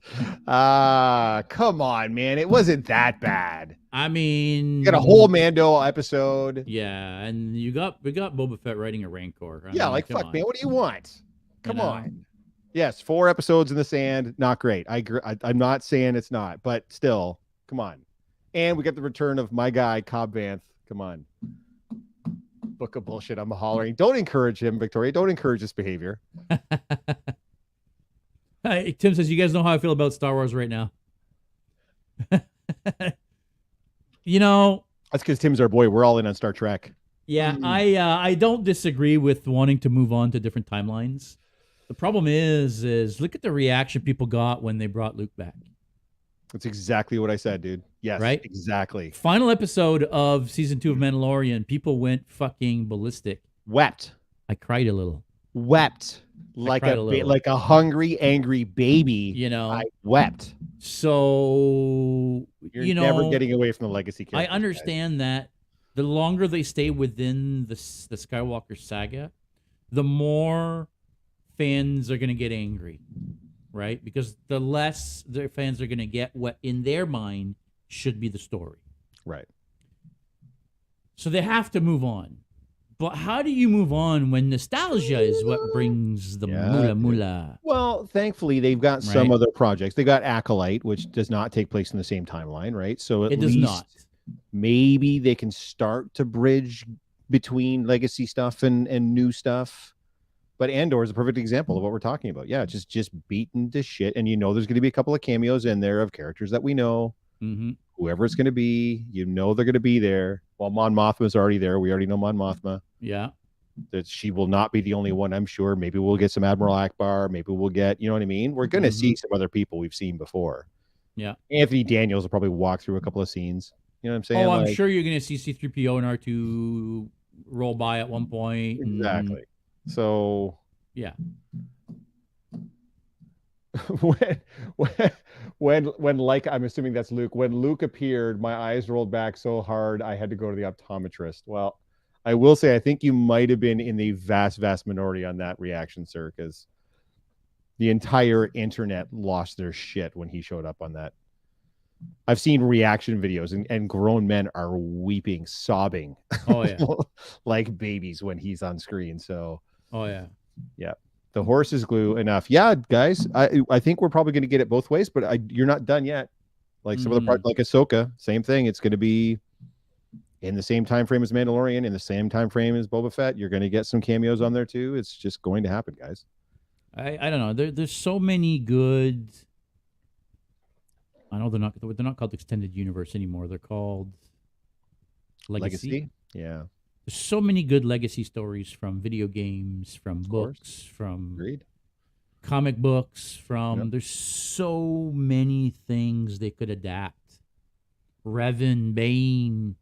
Come on, man. It wasn't that bad. I mean, you got a whole Mando episode. Yeah, and we got Boba Fett riding a Rancor. I mean, like, fuck, man. What do you want? Come on. Yes, 4 episodes in the sand. Not great. I'm not saying it's not, but still, come on. And we got the return of my guy, Cobb Vanth. Come on. Book of Bullshit. I'm hollering. Don't encourage him, Victoria. Don't encourage this behavior. Hi, Tim says, you guys know how I feel about Star Wars right now. You know. That's because Tim's our boy. We're all in on Star Trek. Yeah, I don't disagree with wanting to move on to different timelines. The problem is look at the reaction people got when they brought Luke back. That's exactly what I said, dude. Yes, right? Exactly. Final episode of season 2 of Mandalorian, people went fucking ballistic. Wept. I cried a little. Wept. Like a hungry, angry baby. You know, I wept. So you're never getting away from the legacy characters. I understand that the longer they stay within the Skywalker saga, the more fans are going to get angry, right? Because the less their fans are going to get what in their mind should be the story. Right. So they have to move on. But how do you move on when nostalgia is what brings the mula? Well, thankfully, they've got some other projects. They got Acolyte, which does not take place in the same timeline, right? So at least maybe they can start to bridge between legacy stuff and new stuff. But Andor is a perfect example of what we're talking about. Yeah, just beaten to shit. And there's going to be a couple of cameos in there of characters that we know. Mm-hmm. Whoever it's going to be, they're going to be there. Well, Mon Mothma's already there. We already know Mon Mothma. Yeah. That she will not be the only one, I'm sure. Maybe we'll get some Admiral Akbar. Maybe we'll get, you know what I mean? We're going to see some other people we've seen before. Yeah. Anthony Daniels will probably walk through a couple of scenes. You know what I'm saying? Oh, I'm sure you're going to see C-3PO and R2 roll by at one point. Exactly. So... yeah. when like, I'm assuming that's Luke. When Luke appeared, my eyes rolled back so hard I had to go to the optometrist. Well, I will say I think you might have been in the vast minority on that reaction, sir, because the entire internet lost their shit when he showed up on that. I've seen reaction videos and grown men are weeping, sobbing. Oh yeah. Like babies when he's on screen. So oh yeah. Yeah. The horse is glue enough. Yeah, guys, I think we're probably going to get it both ways, but you're not done yet. Like some of the parts, like Ahsoka, same thing. It's going to be in the same time frame as Mandalorian, in the same time frame as Boba Fett. You're going to get some cameos on there too. It's just going to happen, guys. I don't know. There's so many good. I know they're not called extended universe anymore. They're called legacy. Yeah. There's so many good legacy stories from video games, from books, from comic books, there's so many things they could adapt. Revan, Bane,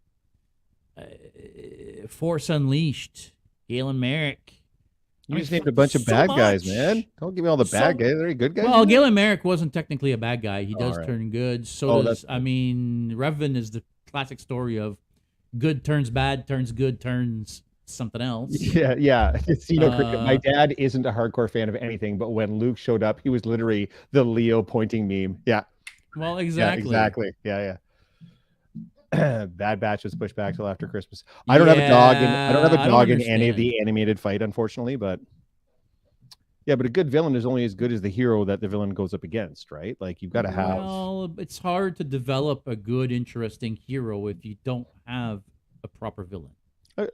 Force Unleashed, Galen Merrick. You just named a bunch of bad guys, man. Don't give me all the bad guys. They're good guys. Well, Galen Merrick wasn't technically a bad guy. He does right. turn good. So does, I mean, Revan is the classic story of good turns bad, turns good, turns something else. Yeah. It's, my dad isn't a hardcore fan of anything, but when Luke showed up, he was literally the Leo pointing meme. Yeah. Well, exactly. Yeah, exactly. Yeah. Bad Batch was pushed back till after Christmas. I don't have a dog in any of the animated fight, unfortunately, but yeah, but a good villain is only as good as the hero that the villain goes up against, right? Like you've got to have. Well, it's hard to develop a good, interesting hero if you don't have a proper villain.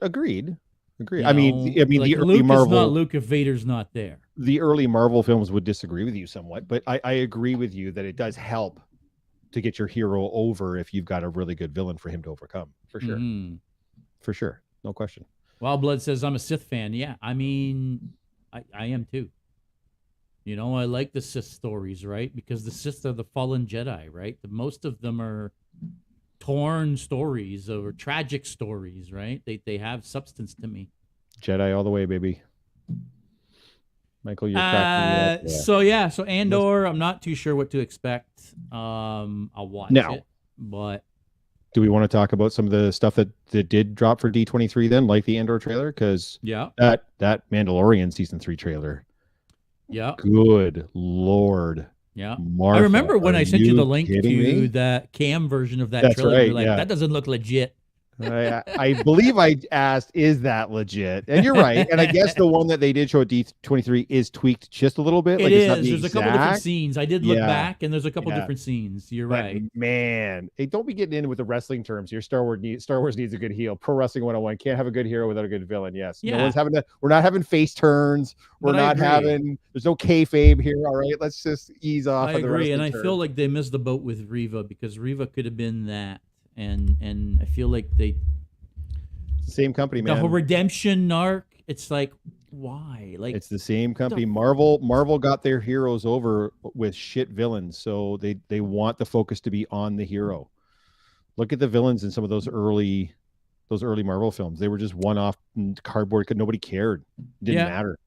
Agreed. You I mean, like the early Luke Marvel. Is not Luke if Vader's not there. The early Marvel films would disagree with you somewhat, but I agree with you that it does help to get your hero over if you've got a really good villain for him to overcome. For sure. For sure. No question. Wild Blood says, I'm a Sith fan. Yeah, I mean, I am too. You know, I like the Sith stories, right? Because the Sith are the fallen Jedi, right? Most of them are torn stories or tragic stories, right? They have substance to me. Jedi all the way, baby. Michael, you're cracking me up. So Andor, I'm not too sure what to expect. I'll watch it, but do we want to talk about some of the stuff that did drop for D23 then, like the Andor trailer? Because that Mandalorian season 3 trailer. Yeah. Good Lord. Yeah. Martha, I remember when I sent you the link to that cam version of that trailer. Right, you're like, that doesn't look legit. I believe I asked, is that legit? And you're right. And I guess the one that they did show at D23 is tweaked just a little bit. It is. There's a couple different scenes. I did look back, and there's a couple different scenes. You're right. Man, hey, don't be getting in with the wrestling terms. Your Star Wars needs a good heel. Pro Wrestling 101 can't have a good hero without a good villain. Yes. Yeah. No one's having we're not having face turns. There's no kayfabe here. All right. Let's just ease off. I agree. And I feel like they missed the boat with Reva because Reva could have been that. And I feel like it's the same company, man. The whole redemption arc, it's like, why? Like it's the same company. Marvel got their heroes over with shit villains, so they want the focus to be on the hero. Look at the villains in some of those early Marvel films. They were just one-off cardboard. Nobody cared. It didn't matter.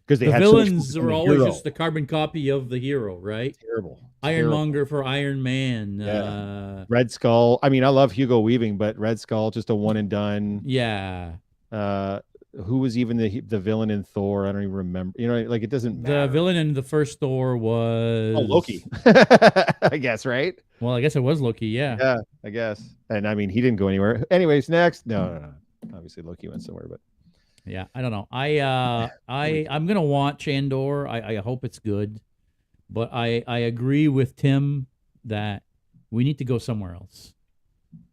Because the villains were always just the carbon copy of the hero, right? Terrible. Ironmonger for Iron Man. Red Skull. I mean, I love Hugo Weaving, but Red Skull just a one and done. Yeah. Who was even the villain in Thor? I don't even remember. You know, like it doesn't matter. The villain in the first Thor was Loki. I guess, right? Well, I guess it was Loki. Yeah. Yeah, I guess. And I mean, he didn't go anywhere. Anyways, next. No. Obviously, Loki went somewhere, but. Yeah, I don't know. I'm gonna watch Andor. I hope it's good, but I agree with Tim that we need to go somewhere else.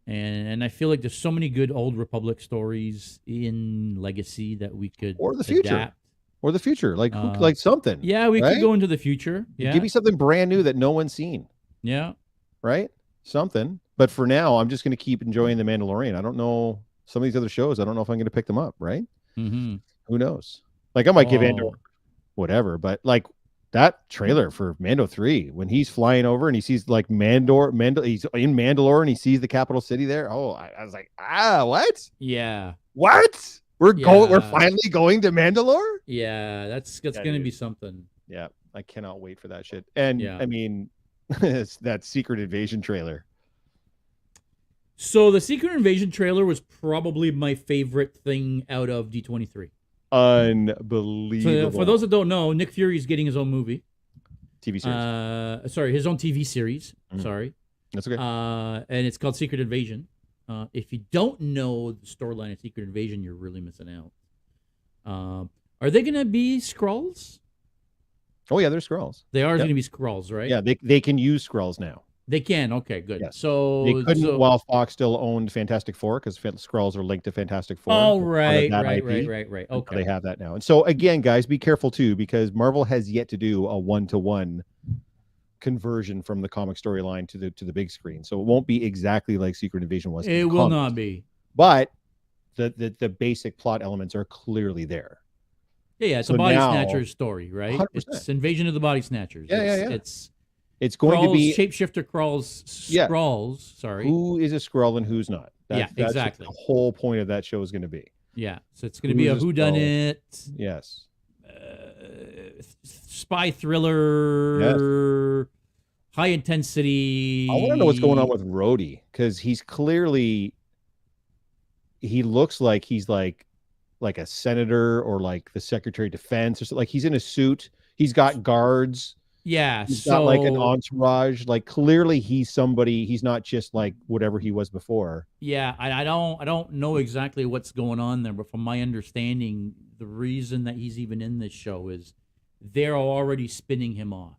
And I feel like there's so many good old Republic stories in Legacy that we could adapt. Or the future, like something. Yeah, we could go into the future. Yeah, give me something brand new that no one's seen. Yeah, right. Something. But for now, I'm just gonna keep enjoying The Mandalorian. I don't know some of these other shows. I don't know if I'm gonna pick them up. Right. Mm-hmm. Who knows? Like I might give Andor whatever, but like that trailer for Mando 3 when he's flying over and he sees like he's in Mandalore and he sees the capital city there. Oh, I was like, what? Yeah. What? We're finally going to Mandalore? Yeah, that's going to be something. Yeah, I cannot wait for that shit. And I mean, it's that Secret Invasion trailer. So the Secret Invasion trailer was probably my favorite thing out of D23. Unbelievable. So for those that don't know, Nick Fury is getting his own movie. TV series. His own TV series. Sorry. That's okay. And it's called Secret Invasion. If you don't know the storyline of Secret Invasion, you're really missing out. Are they going to be Skrulls? Oh, yeah, they're Skrulls. They are going to be Skrulls, right? Yeah, they can use Skrulls now. They can. Okay, good. Yes. So they couldn't while Fox still owned Fantastic Four because Skrulls are linked to Fantastic Four. Oh, right. Okay. They have that now. And so again, guys, be careful too because Marvel has yet to do a 1-to-1 conversion from the comic storyline to the big screen. So it won't be exactly like Secret Invasion was. It will not be. But the basic plot elements are clearly there. Yeah, it's a Body Snatchers story, right? 100%. It's Invasion of the Body Snatchers. Yeah. It's going to be shapeshifter Skrulls. Sorry, who is a Skrull and who's not? That's exactly. What the whole point of that show is going to be. Yeah, so it's going to be a whodunit. Yes. Spy thriller. Yes. High intensity. I want to know what's going on with Rhodey, because he looks like he's like a senator or like the Secretary of Defense or something. Like he's in a suit. He's got guards. Yeah, he's got like an entourage. Like clearly he's somebody. He's not just like whatever he was before. Yeah, I don't know exactly what's going on there, but from my understanding, the reason that he's even in this show is they're already spinning him off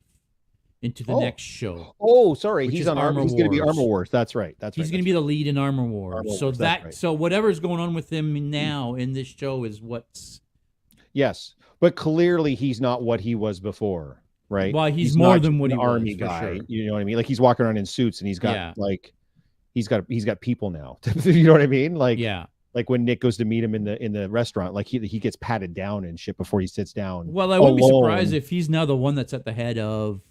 into the next show. Oh, sorry, he's on Armor Wars. He's going to be Armor Wars. That's right. He's going to be the lead in Armor Wars. So whatever's going on with him now in this show is what's. Yes, but clearly he's not what he was before. Right. Well, he's more than what he was. Army guy. Sure. You know what I mean? Like he's walking around in suits and he's got he's got people now. You know what I mean? Like like when Nick goes to meet him in the restaurant, like he gets patted down and shit before he sits down. Well, I wouldn't be surprised if he's now the one that's at the head of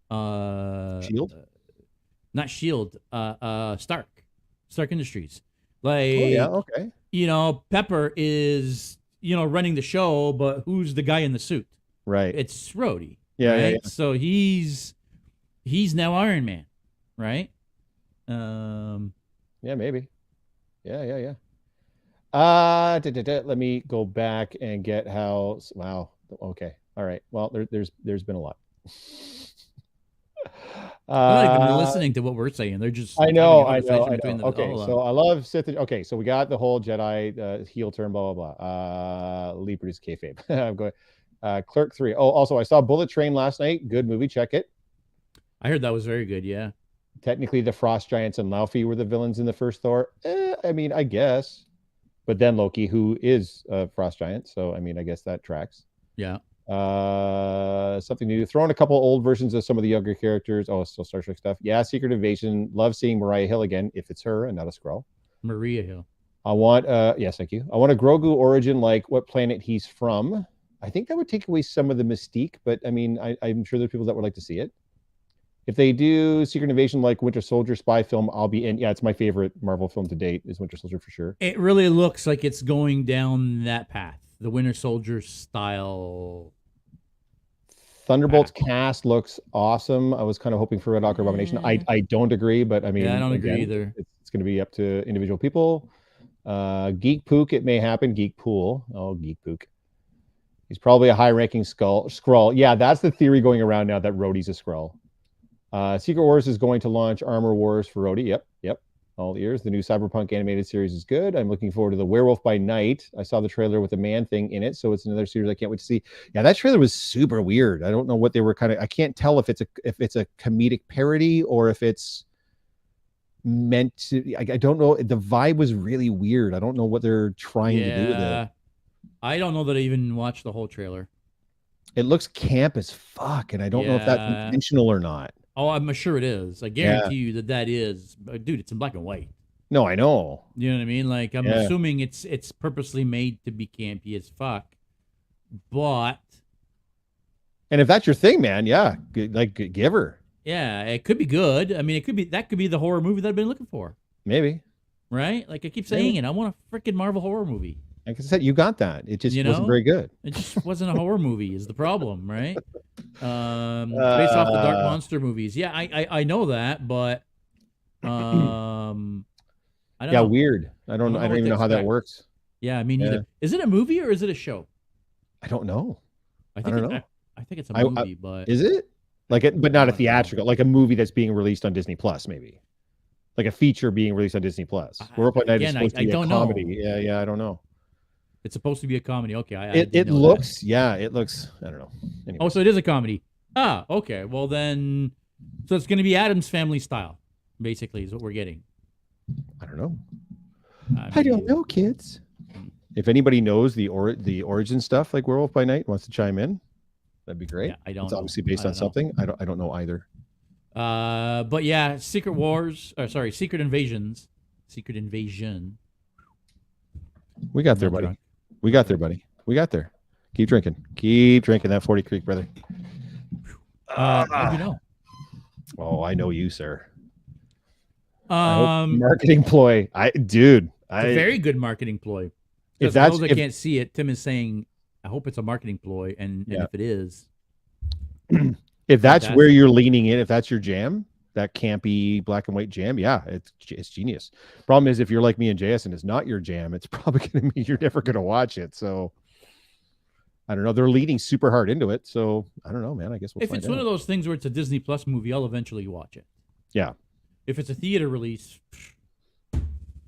Shield. Not Shield. Stark Industries. Like okay. You know, Pepper is running the show, but who's the guy in the suit? Right. It's Rhodey. Yeah, right? yeah. So he's now Iron Man, right? Yeah, maybe. Yeah. Let me go back and get how. Wow. Okay. All right. Well, there's been a lot. They're not even listening to what we're saying. They're just. I know. Okay, so I love Sith. Okay, so we got the whole Jedi heel turn. Blah blah blah. Lee produced kayfabe. I'm going. Clerk 3. Oh, also I saw Bullet Train last night. Good movie. Check it. I heard that was very good. Yeah. Technically, the Frost Giants and Laufey were the villains in the first Thor. I mean, I guess. But then Loki, who is a Frost Giant, so I mean, I guess that tracks. Yeah. Something new. Throw in a couple old versions of some of the younger characters. Oh, still Star Trek stuff. Yeah. Secret Invasion. Love seeing Mariah Hill again, if it's her and not a Skrull. Maria Hill. I want. Yes, thank you. I want a Grogu origin, like what planet he's from. I think that would take away some of the mystique, but I mean, I'm sure there's people that would like to see it. If they do Secret Invasion like Winter Soldier spy film, I'll be in. Yeah, it's my favorite Marvel film to date is Winter Soldier for sure. It really looks like it's going down that path, the Winter Soldier style. Thunderbolts cast looks awesome. I was kind of hoping for Red Hawk or Abomination. I don't agree, but I mean, I don't agree either. It's going to be up to individual people. Geek Pook, it may happen. Geek Pool. Oh, Geek Pook. He's probably a high-ranking Skrull. Yeah, that's the theory going around now that Rhodey's a Skrull. Secret Wars is going to launch Armor Wars for Rhodey. Yep. All ears. The new Cyberpunk animated series is good. I'm looking forward to the Werewolf by Night. I saw the trailer with the man thing in it, so it's another series I can't wait to see. Yeah, that trailer was super weird. I don't know what they were I can't tell if it's a comedic parody or if it's meant to. I don't know. The vibe was really weird. I don't know what they're trying to do with it. I don't know that I even watched the whole trailer. It looks camp as fuck, and I don't know if that's intentional or not. Oh, I'm sure it is. I guarantee you that is. Dude, it's in black and white. No, I know. You know what I mean? Like, I'm assuming it's purposely made to be campy as fuck. But. And if that's your thing, man, give her. Yeah, it could be good. I mean, that could be the horror movie that I've been looking for. Maybe. Right? Like I keep saying it. I want a freaking Marvel horror movie. Like I said, you got that. It just wasn't very good. It just wasn't a horror movie is the problem, right? Based off the Dark Monster movies. Yeah, I know that, but I don't know. Weird. I don't even know how that works. Yeah, I mean, either. Is it a movie or is it a show? I don't know. I don't know. I think it's a movie, but is it? But not a theatrical, like a movie that's being released on Disney Plus, maybe. Like a feature being released on Disney Plus. Werewolf by Night is supposed to be a comedy. Yeah, I don't know. It's supposed to be a comedy. Okay, it looks. That. It looks. I don't know. Anyway. Oh, so it is a comedy. Ah, okay. Well then, so it's going to be Addams Family style, basically, is what we're getting. I don't know. I don't know, kids. If anybody knows the origin stuff, like Werewolf by Night, wants to chime in, that'd be great. Yeah, I don't. It's obviously based on something. I don't know either. But yeah, Secret Invasion. We got there, buddy. We got there, buddy. We got there. Keep drinking. Keep drinking that 40 Creek, brother. How'd you know? Oh, I know you, sir. Marketing ploy. It's a very good marketing ploy. If For those that can't see it, Tim is saying, "I hope it's a marketing ploy," and if it is, if that's where you're leaning in, if that's your jam, that campy black and white jam, yeah, it's genius. Problem is, if you're like me and Jason, it's not your jam. It's probably going to mean you're never going to watch it. So I don't know. They're leaning super hard into it. So I don't know, man. I guess we'll if find it's out. One of those things where it's a Disney Plus movie, I'll eventually watch it. Yeah. If it's a theater release,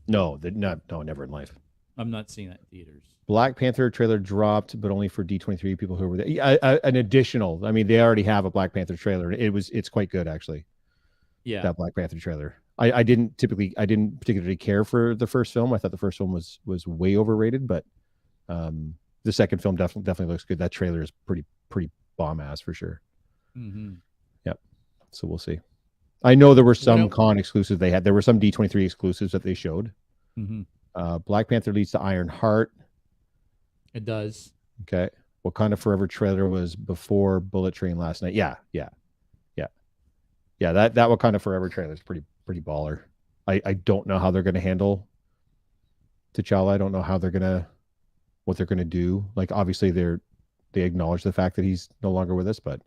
no, never in life. I'm not seeing that in theaters. Black Panther trailer dropped, but only for D23 people who were there. An additional. I mean, they already have a Black Panther trailer. It's quite good, actually. Yeah, that Black Panther trailer. I didn't particularly care for the first film. I thought the first film was way overrated, but the second film definitely looks good. That trailer is pretty bomb ass for sure. Mm-hmm. Yep. So we'll see. I know there were some con exclusives they had. There were some D23 exclusives that they showed. Mm-hmm. Black Panther leads to Iron Heart. It does. Okay. Wakanda Forever trailer was before Bullet Train last night. Yeah. That Wakanda Forever trailer is pretty baller. I don't know how they're going to handle T'Challa. I don't know what they're going to do. Like, obviously they acknowledge the fact that he's no longer with us, but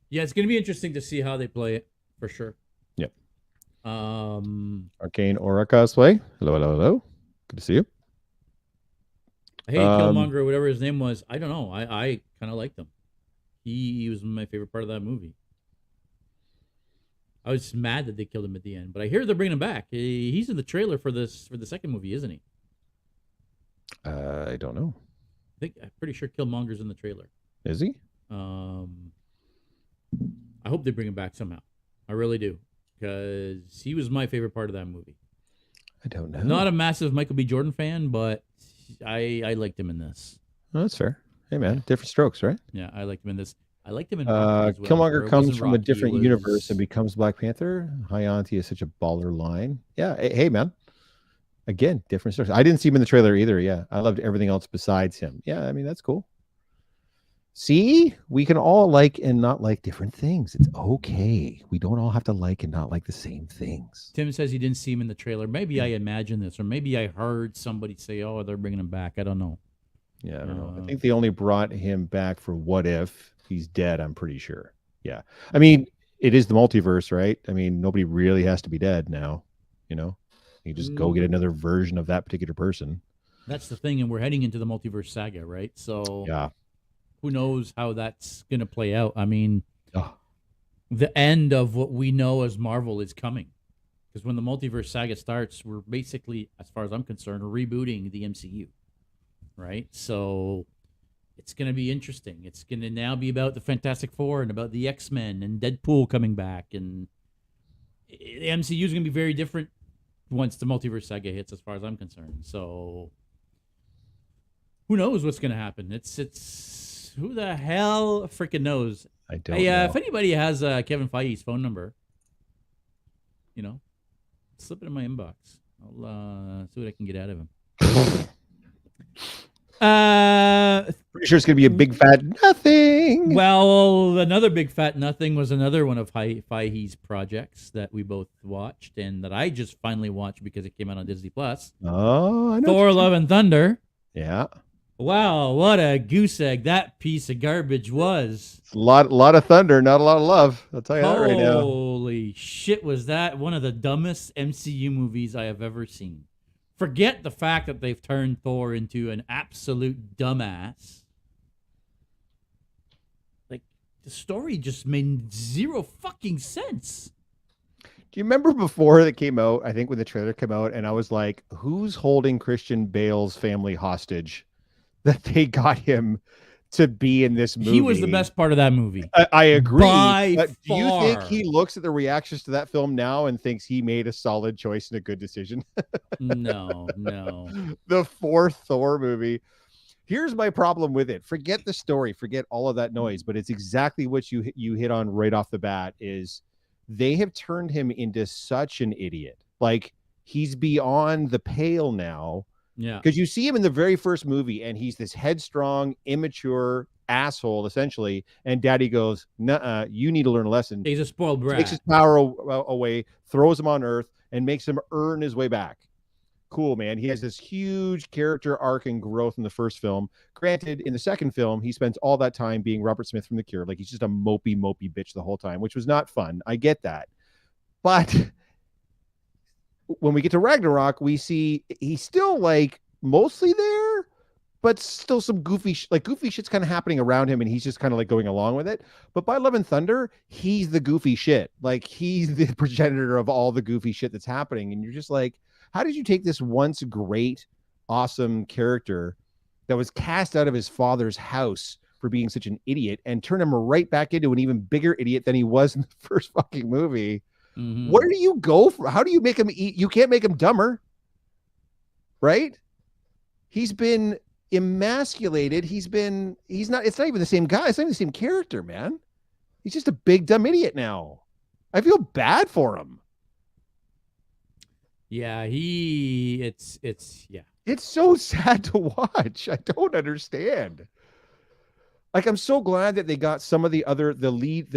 yeah, it's going to be interesting to see how they play it for sure. Yep. Arcane Aura cosplay. Hello. Good to see you. Hey, Killmonger, whatever his name was. I don't know. I kind of liked him. He was my favorite part of that movie. I was mad that they killed him at the end, but I hear they're bringing him back. He's in the trailer for the second movie, isn't he? I don't know. I'm pretty sure Killmonger's in the trailer. Is he? I hope they bring him back somehow. I really do, because he was my favorite part of that movie. I don't know. Not a massive Michael B. Jordan fan, but I liked him in this. Oh, that's fair. Hey, man, different strokes, right? Yeah, I liked him in this. I liked him in Rocky as well. Killmonger comes from a different universe and becomes Black Panther. Hi, Auntie is such a baller line. Yeah, hey, man. Again, different strokes. I didn't see him in the trailer either. Yeah, I loved everything else besides him. Yeah, I mean, that's cool. See, we can all like and not like different things. It's okay. We don't all have to like and not like the same things. Tim says he didn't see him in the trailer. Maybe I imagined this, or maybe I heard somebody say, "Oh, they're bringing him back." I don't know. Yeah, I don't know. I think they only brought him back for What If. He's dead, I'm pretty sure. Yeah. I mean, it is the multiverse, right? I mean, nobody really has to be dead now, you know? You just go get another version of that particular person. That's the thing, and we're heading into the multiverse saga, right? So yeah. Who knows how that's going to play out? I mean, the end of what we know as Marvel is coming. Because when the multiverse saga starts, we're basically, as far as I'm concerned, rebooting the MCU. Right? So it's going to be interesting. It's going to now be about the Fantastic Four and about the X-Men and Deadpool coming back. And the MCU is going to be very different once the multiverse saga hits, as far as I'm concerned. So who knows what's going to happen? It's who the hell freaking knows? I don't know. If anybody has Kevin Feige's phone number, slip it in my inbox. I'll see what I can get out of him. Pretty sure it's gonna be a big fat nothing. Well, another big fat nothing was another one of Feige's projects that we both watched and that I just finally watched because it came out on Disney Plus. Oh, I know. Thor: Love and Thunder. Yeah. Wow, what a goose egg that piece of garbage was. It's a lot of thunder, not a lot of love. I'll tell you that right now. Holy shit, was that one of the dumbest MCU movies I have ever seen. Forget the fact that they've turned Thor into an absolute dumbass. Like, the story just made zero fucking sense. Do you remember before that came out, I think when the trailer came out, and I was like, who's holding Christian Bale's family hostage that they got him to be in this movie? He was the best part of that movie. I agree. But do you think he looks at the reactions to that film now and thinks he made a solid choice and a good decision? No. The fourth Thor movie. Here's my problem with it. Forget the story, forget all of that noise, but it's exactly what you hit on right off the bat is they have turned him into such an idiot. Like, he's beyond the pale now. Yeah. Because you see him in the very first movie and he's this headstrong, immature, asshole essentially. And Daddy goes, "Nuh-uh, you need to learn a lesson." He's a spoiled brat. Takes his power away, throws him on Earth, and makes him earn his way back. Cool, man. He has this huge character arc and growth in the first film. Granted, in the second film, he spends all that time being Robert Smith from The Cure. Like, he's just a mopey bitch the whole time, which was not fun. I get that. But when we get to Ragnarok, we see he's still like mostly there, but still some goofy shit's kind of happening around him, and he's just kind of like going along with it. But by Love and Thunder, he's the goofy shit. Like, he's the progenitor of all the goofy shit that's happening. And you're just like, how did you take this once great, awesome character that was cast out of his father's house for being such an idiot and turn him right back into an even bigger idiot than he was in the first fucking movie? Mm-hmm. Where do you go for? How do you make him eat? You can't make him dumber, right? He's been emasculated. It's not even the same guy. It's not even the same character, man. He's just a big dumb idiot now. I feel bad for him. Yeah, it's so sad to watch. I don't understand. Like, I'm so glad that they got some of the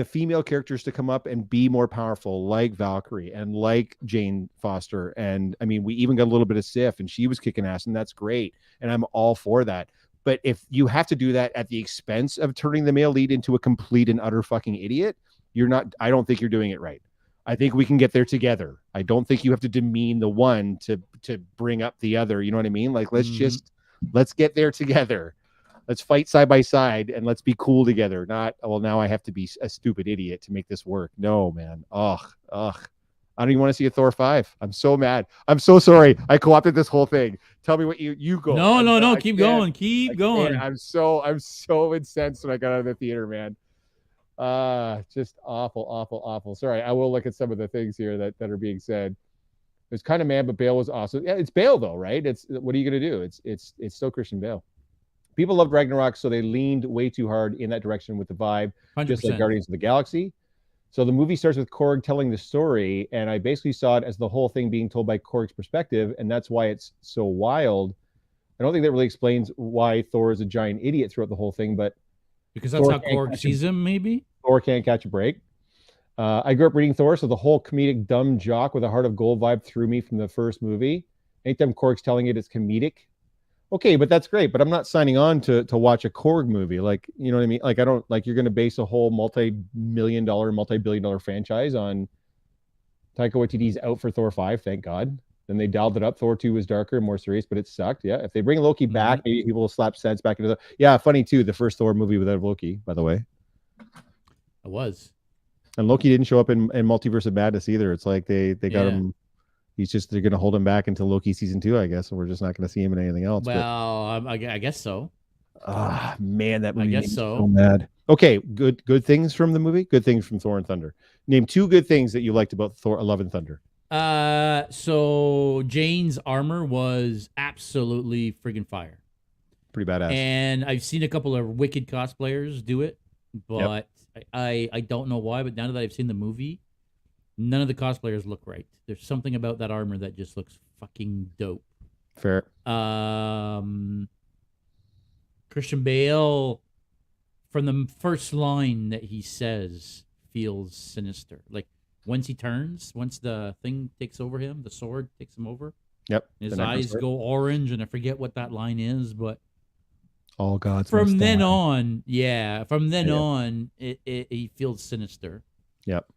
female characters to come up and be more powerful, like Valkyrie and like Jane Foster. And I mean, we even got a little bit of Sif, and she was kicking ass, and that's great. And I'm all for that. But if you have to do that at the expense of turning the male lead into a complete and utter fucking idiot, I don't think you're doing it right. I think we can get there together. I don't think you have to demean the one to bring up the other. You know what I mean? Like, let's get there together. Let's fight side by side, and let's be cool together. Not, well, now I have to be a stupid idiot to make this work. No, man. Ugh. I don't even want to see a Thor 5. I'm so mad. I'm so sorry. I co-opted this whole thing. Tell me what you go. No. Keep going. I'm so incensed when I got out of the theater, man. Just awful. Sorry, I will look at some of the things here that are being said. It's kind of mad, but Bale was awesome. Yeah, it's Bale though, right? What are you gonna do? It's still Christian Bale. People loved Ragnarok, so they leaned way too hard in that direction with the vibe, 100%. Just like Guardians of the Galaxy. So the movie starts with Korg telling the story, and I basically saw it as the whole thing being told by Korg's perspective, and that's why it's so wild. I don't think that really explains why Thor is a giant idiot throughout the whole thing, but because that's how Korg sees him, maybe? Thor can't catch a break. I grew up reading Thor, so the whole comedic dumb jock with a heart of gold vibe threw me from the first movie. Anytime Korg's telling it, it's comedic. Okay, but that's great. But I'm not signing on to watch a Korg movie. Like, you know what I mean? Like, I don't like you're going to base a whole multi-billion dollar franchise on Taika Waititi's out for Thor 5. Thank God. Then they dialed it up. Thor 2 was darker and more serious, but it sucked. Yeah, if they bring Loki back, maybe people will slap sense back into the. Yeah, funny too. The first Thor movie without Loki, by the way. It was. And Loki didn't show up in Multiverse of Madness either. It's like they got him. They're going to hold him back until Loki season 2, I guess, and we're just not going to see him in anything else. Well, I guess so. Man, that movie. I guess so. So mad. Okay, good things from the movie. Good things from Thor and Thunder. Name 2 good things that you liked about Thor: Love and Thunder. So Jane's armor was absolutely friggin' fire. Pretty badass. And I've seen a couple of wicked cosplayers do it, but I don't know why. But now that I've seen the movie, none of the cosplayers look right. There's something about that armor that just looks fucking dope. Fair. Christian Bale, from the first line that he says, feels sinister. Like, once he turns, once the thing takes over him, the sword takes him over. Yep. His eyes go orange, and I forget what that line is, but all God's. From then on, he feels sinister. Yep.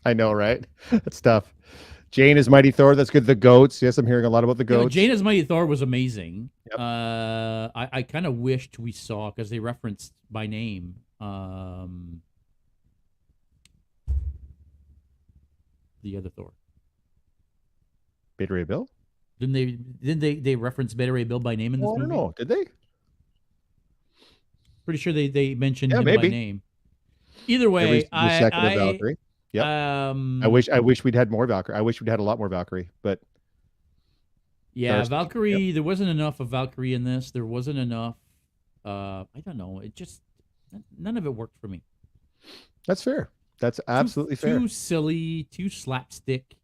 I know, right? That's tough. Jane is Mighty Thor. That's good. The goats. Yes, I'm hearing a lot about the goats. Jane as Mighty Thor was amazing. Yep. I kind of wished we saw, because they referenced by name. The other Thor. Beta Ray Bill? Didn't they reference Beta Ray Bill by name in this movie? I don't know. Did they? Pretty sure they mentioned him by name. Either way, Valkyrie. Yep. I wish we'd had more Valkyrie. I wish we'd had a lot more Valkyrie, but yeah, Valkyrie. Yep. There wasn't enough of Valkyrie in this. There wasn't enough. I don't know. It just none of it worked for me. That's fair. That's absolutely fair. Too silly. Too slapstick.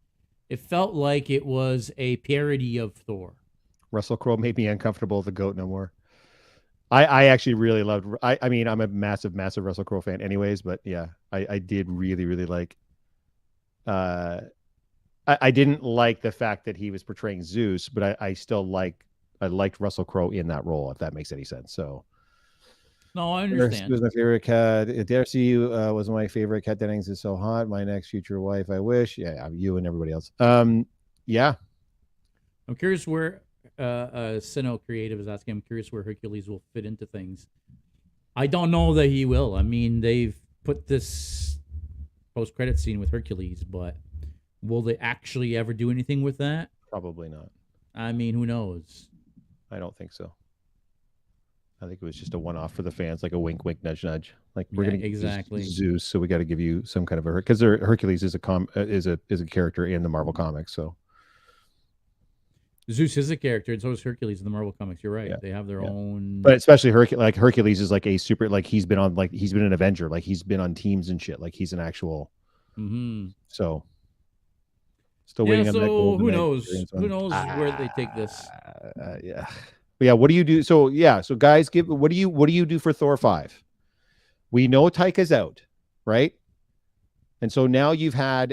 It felt like it was a parody of Thor. Russell Crowe made me uncomfortable with the goat no more. I actually really loved. I mean, I'm a massive Russell Crowe fan, anyways. But yeah, I did really like. I didn't like the fact that he was portraying Zeus, but I still liked Russell Crowe in that role, if that makes any sense. So. No, I understand. Was my favorite cat. Darcy was my favorite. Kat Dennings is so hot. My next future wife, I wish. Yeah, you and everybody else. Yeah. I'm curious where Sino Creative is asking. I'm curious where Hercules will fit into things. I don't know that he will. I mean, they've put this post-credit scene with Hercules, but will they actually ever do anything with that? Probably not. I mean, who knows? I don't think so. I think it was just a one-off for the fans, like a wink, wink, nudge, nudge. Like we're gonna exactly Zeus, so we got to give you some kind of a because Hercules is a character in the Marvel comics. So Zeus is a character, and so is Hercules in the Marvel comics. You're right; they have their own. But especially Hercules is like a super, like he's been an Avenger, like he's been on teams and shit, like he's an actual. So still waiting on that. So who knows? Who knows where they take this? Yeah. But yeah, what do you do? So guys, what do you do for Thor 5? We know Taika's out, right? And so now you had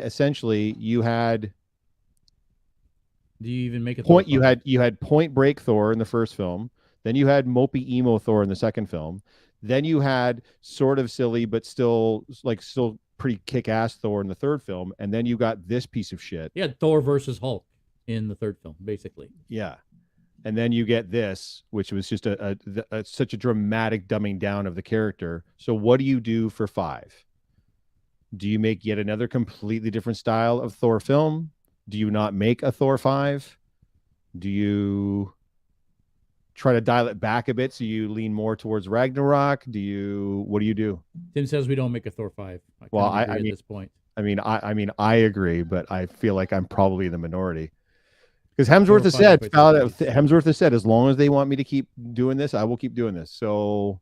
do you even make a point? You had Point Break Thor in the first film. Then you had mopey emo Thor in the second film. Then you had sort of silly but still pretty kick-ass Thor in the third film. And then you got this piece of shit. Yeah, Thor versus Hulk in the third film, basically. Yeah. And then you get this, which was just such a dramatic dumbing down of the character. So what do you do for 5? Do you make yet another completely different style of Thor film? Do you not make a Thor 5? Do you try to dial it back a bit so you lean more towards Ragnarok? What do you do? Tim says we don't make a Thor 5. I mean, at this point. I mean, I agree, but I feel like I'm probably in the minority. Because Hemsworth has said, as long as they want me to keep doing this, I will keep doing this. So,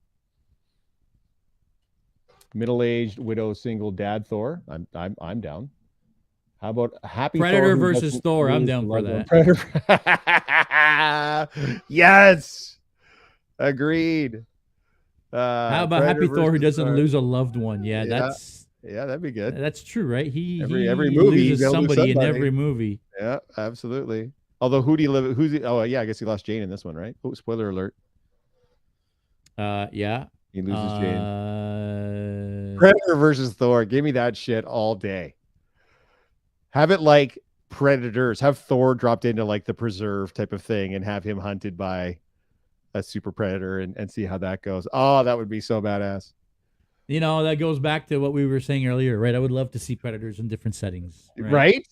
middle-aged widow, single dad Thor, I'm down. How about Happy Predator Thor versus Thor? I'm down for that. Predator. Yes, agreed. How about Predator Happy Thor who doesn't Thor. lose a loved one? Yeah, that'd be good. That's true, right? Every movie loses somebody in every movie. Yeah, absolutely. Although who do you live? Oh yeah, I guess he lost Jane in this one, right? Oh, spoiler alert. Yeah. He loses Jane. Predator versus Thor. Give me that shit all day. Have it like Predators. Have Thor dropped into like the preserve type of thing and have him hunted by a super predator and see how that goes. Oh, that would be so badass. You know, that goes back to what we were saying earlier, right? I would love to see Predators in different settings. Right?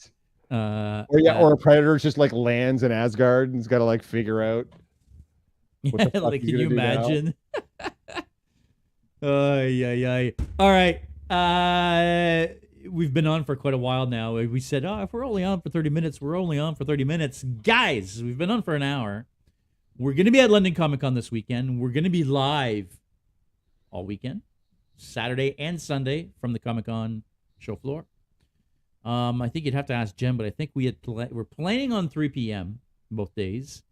Or a predator just like lands in Asgard and has got to like figure out what the fuck like, he's can you imagine? Yeah. All right. We've been on for quite a while now. We said, if we're only on for 30 minutes, we're only on for 30 minutes. Guys, we've been on for an hour. We're going to be at London Comic Con this weekend. We're going to be live all weekend, Saturday and Sunday from the Comic Con show floor. I think you'd have to ask Jen, but I think we're planning on 3 p.m. both days.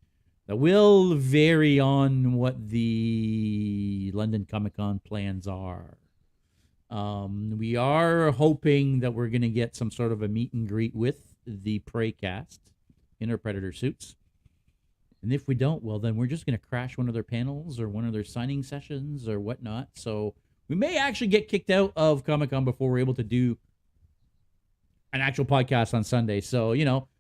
That will vary on what the London Comic Con plans are. We are hoping that we're going to get some sort of a meet and greet with the Prey cast in our Predator suits. And if we don't, well, then we're just going to crash one of their panels or one of their signing sessions or whatnot. So we may actually get kicked out of Comic-Con before we're able to do an actual podcast on Sunday. So,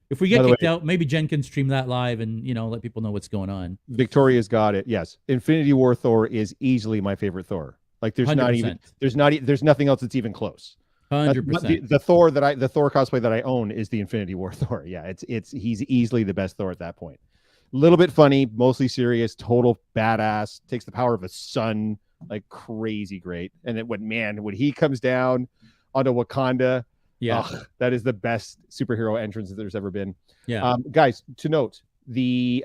if we get kicked out, maybe Jen can stream that live and, let people know what's going on. Victoria's got it. Yes. Infinity War Thor is easily my favorite Thor. Like there's 100%. There's nothing else that's even close. 100%. The Thor cosplay that I own is the Infinity War Thor. Yeah. He's easily the best Thor at that point. A little bit funny, mostly serious, total badass, takes the power of a sun, like crazy great. And then when he comes down onto Wakanda, that is the best superhero entrance that there's ever been. Yeah. Guys, to note, the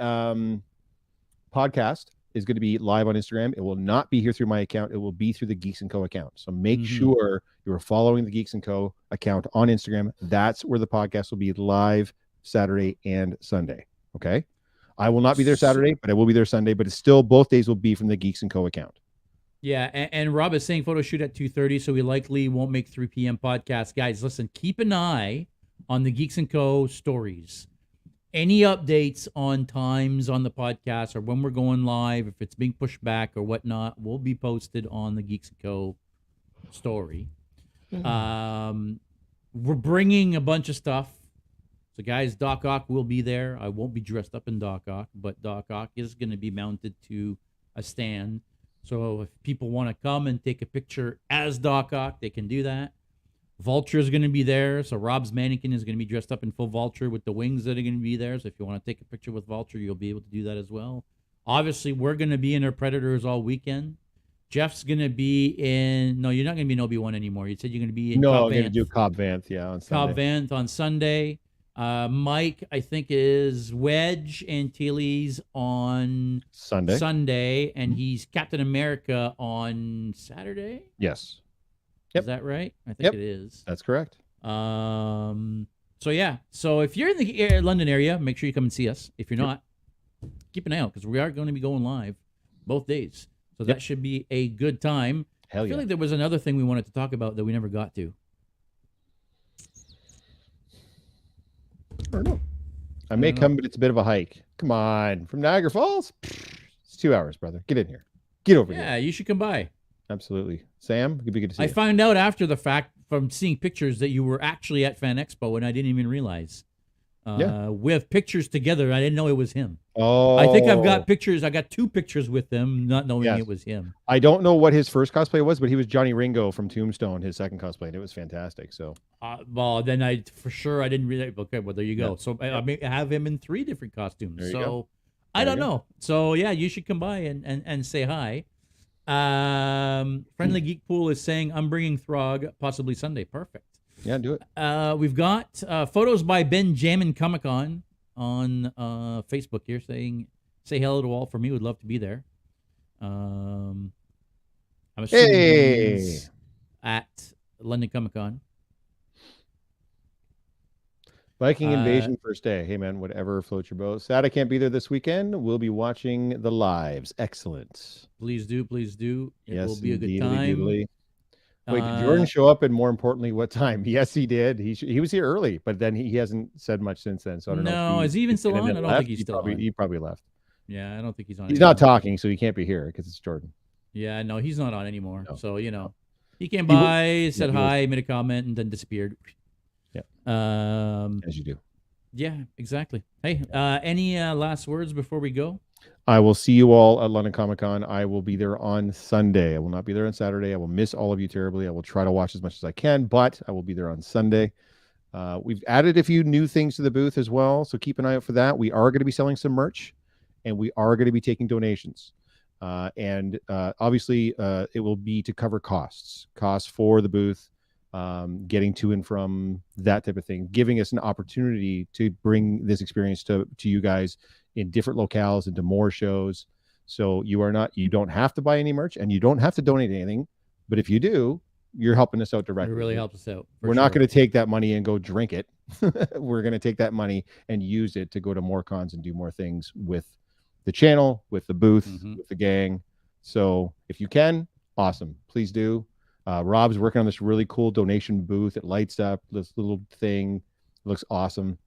podcast is going to be live on Instagram. It will not be here through my account. It will be through the Geeks & Co. account. So make sure you are following the Geeks & Co. account on Instagram. That's where the podcast will be live Saturday and Sunday. Okay? I will not be there Saturday, but I will be there Sunday. But it's still, both days will be from the Geeks & Co. account. Yeah, and Rob is saying photo shoot at 2:30, so we likely won't make 3 p.m. podcast. Guys, listen, keep an eye on the Geeks & Co. stories. Any updates on times on the podcast or when we're going live, if it's being pushed back or whatnot, will be posted on the Geeks & Co. story. We're bringing a bunch of stuff. So, guys, Doc Ock will be there. I won't be dressed up in Doc Ock, but Doc Ock is going to be mounted to a stand. So if people want to come and take a picture as Doc Ock, they can do that. Vulture is going to be there. So Rob's mannequin is going to be dressed up in full Vulture with the wings that are going to be there. So if you want to take a picture with Vulture, you'll be able to do that as well. Obviously, we're going to be in our Predators all weekend. Jeff's going to be in... No, you're not going to be in Obi-Wan anymore. You said you're going to be in No, Cobb I'm going to Vanth. do Cobb Vanth, on Sunday. Cobb Vanth on Sunday. Mike, I think, is Wedge Antilles on Sunday, and he's Captain America on Saturday. Yes. Is that right? I think it is. That's correct. So yeah. So if you're in the London area, make sure you come and see us. If you're not, keep an eye out because we are going to be going live both days. So that should be a good time. Hell yeah. I feel like there was another thing we wanted to talk about that we never got to. I don't know. I may come, but it's a bit of a hike. Come on. From Niagara Falls? It's 2 hours, brother. Get in here. Get over here. Yeah, you should come by. Absolutely. Sam, it'd be good to see you. I found out after the fact from seeing pictures that you were actually at Fan Expo, and I didn't even realize. We have pictures together. I didn't know it was him. Oh. I think I've got pictures. I got 2 pictures with him, not knowing it was him. I don't know what his first cosplay was, but he was Johnny Ringo from Tombstone, his second cosplay, and it was fantastic. So, well, then I didn't really. Okay, well, there you go. So I may have him in 3 different costumes. So I don't know. So yeah, you should come by and say hi. Friendly Geek Pool is saying I'm bringing Throg possibly Sunday. Perfect. Yeah, do it. We've got photos by Ben Jammin Comic Con on Facebook here saying say hello to all for me. Would love to be there. I'm assuming he's at London Comic Con. Viking Invasion first day. Hey man, whatever floats your boat. Sad I can't be there this weekend. We'll be watching the lives. Excellent. Please do. It will be a good indeed, time. Wait, did Jordan show up? And more importantly, what time? Yes, he did. He was here early, but then he hasn't said much since then. So I don't know. No, is he even still on? I don't think he's still on. He probably left. Yeah, I don't think he's on. He's not talking, so he can't be here because it's Jordan. Yeah, no, he's not on anymore. No. So he came by, said hi, made a comment, and then disappeared. Yeah. As you do. Yeah, exactly. Hey, any last words before we go? I will see you all at London Comic Con. I will be there on Sunday. I will not be there on Saturday. I will miss all of you terribly. I will try to watch as much as I can, but I will be there on Sunday. We've added a few new things to the booth as well, so keep an eye out for that. We are going to be selling some merch, and we are going to be taking donations. Obviously, it will be to cover costs for the booth, getting to and from that type of thing, giving us an opportunity to bring this experience to you guys in different locales and to more shows. So you don't have to buy any merch and you don't have to donate anything, but if you do, you're helping us out directly. It really helps us out. We're not going to take that money and go drink it. We're going to take that money and use it to go to more cons and do more things with the channel, with the booth, with the gang. So if you can, awesome. Please do. Rob's working on this really cool donation booth. It lights up this little thing. It looks awesome.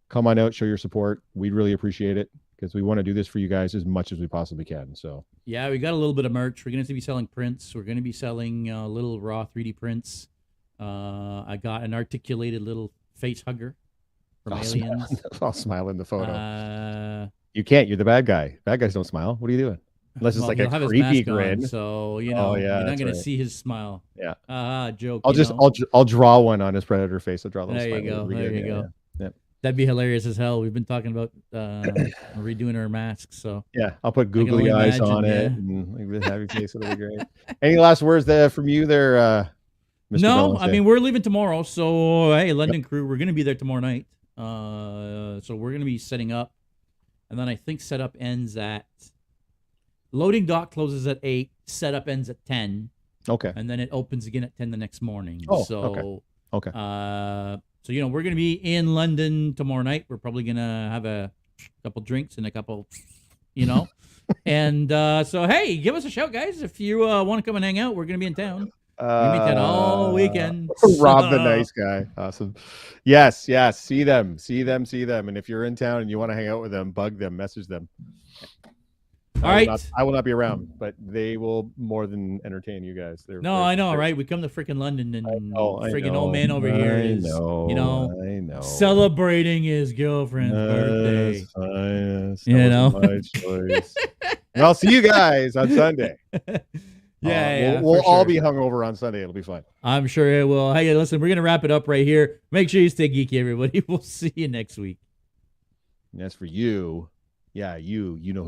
Come on out, show your support. We'd really appreciate it because we want to do this for you guys as much as we possibly can. So yeah, we got a little bit of merch. We're going to be selling prints. We're going to be selling little raw 3D prints. I got an articulated little face hugger from Aliens. I'll smile in the photo. You can't. You're the bad guy. Bad guys don't smile. What are you doing? Unless it's like a creepy grin. So you're not going to see his smile. Yeah. Joke. I'll draw one on his Predator face. I'll draw a little there smile. There you go. Yeah. That'd be hilarious as hell. We've been talking about redoing our masks. So yeah, I'll put googly eyes on it and like happy face. It'll be great. Any last words there from you there, Mr. No, I mean, we're leaving tomorrow. So hey, London crew, we're gonna be there tomorrow night. So we're gonna be setting up, and then I think setup ends at loading dock closes at 8. Setup ends at 10. Okay. And then it opens again at 10 the next morning. Oh, so, okay. So, we're going to be in London tomorrow night. We're probably going to have a couple drinks and a couple, and so, hey, give us a shout, guys. If you want to come and hang out, we're going to be in town. We're going to be in town all weekend. Rob the nice guy. Awesome. Yes. See them. And if you're in town and you want to hang out with them, bug them, message them. All right. I will not be around, but they will more than entertain you guys. I know, right? We come to freaking London, and freaking old man over here is, I know, celebrating his girlfriend's birthday. My choice. And I'll see you guys on Sunday. We'll all be hungover on Sunday. It'll be fun. I'm sure it will. Hey, listen, we're gonna wrap it up right here. Make sure you stay geeky, everybody. We'll see you next week. And as for you, you know who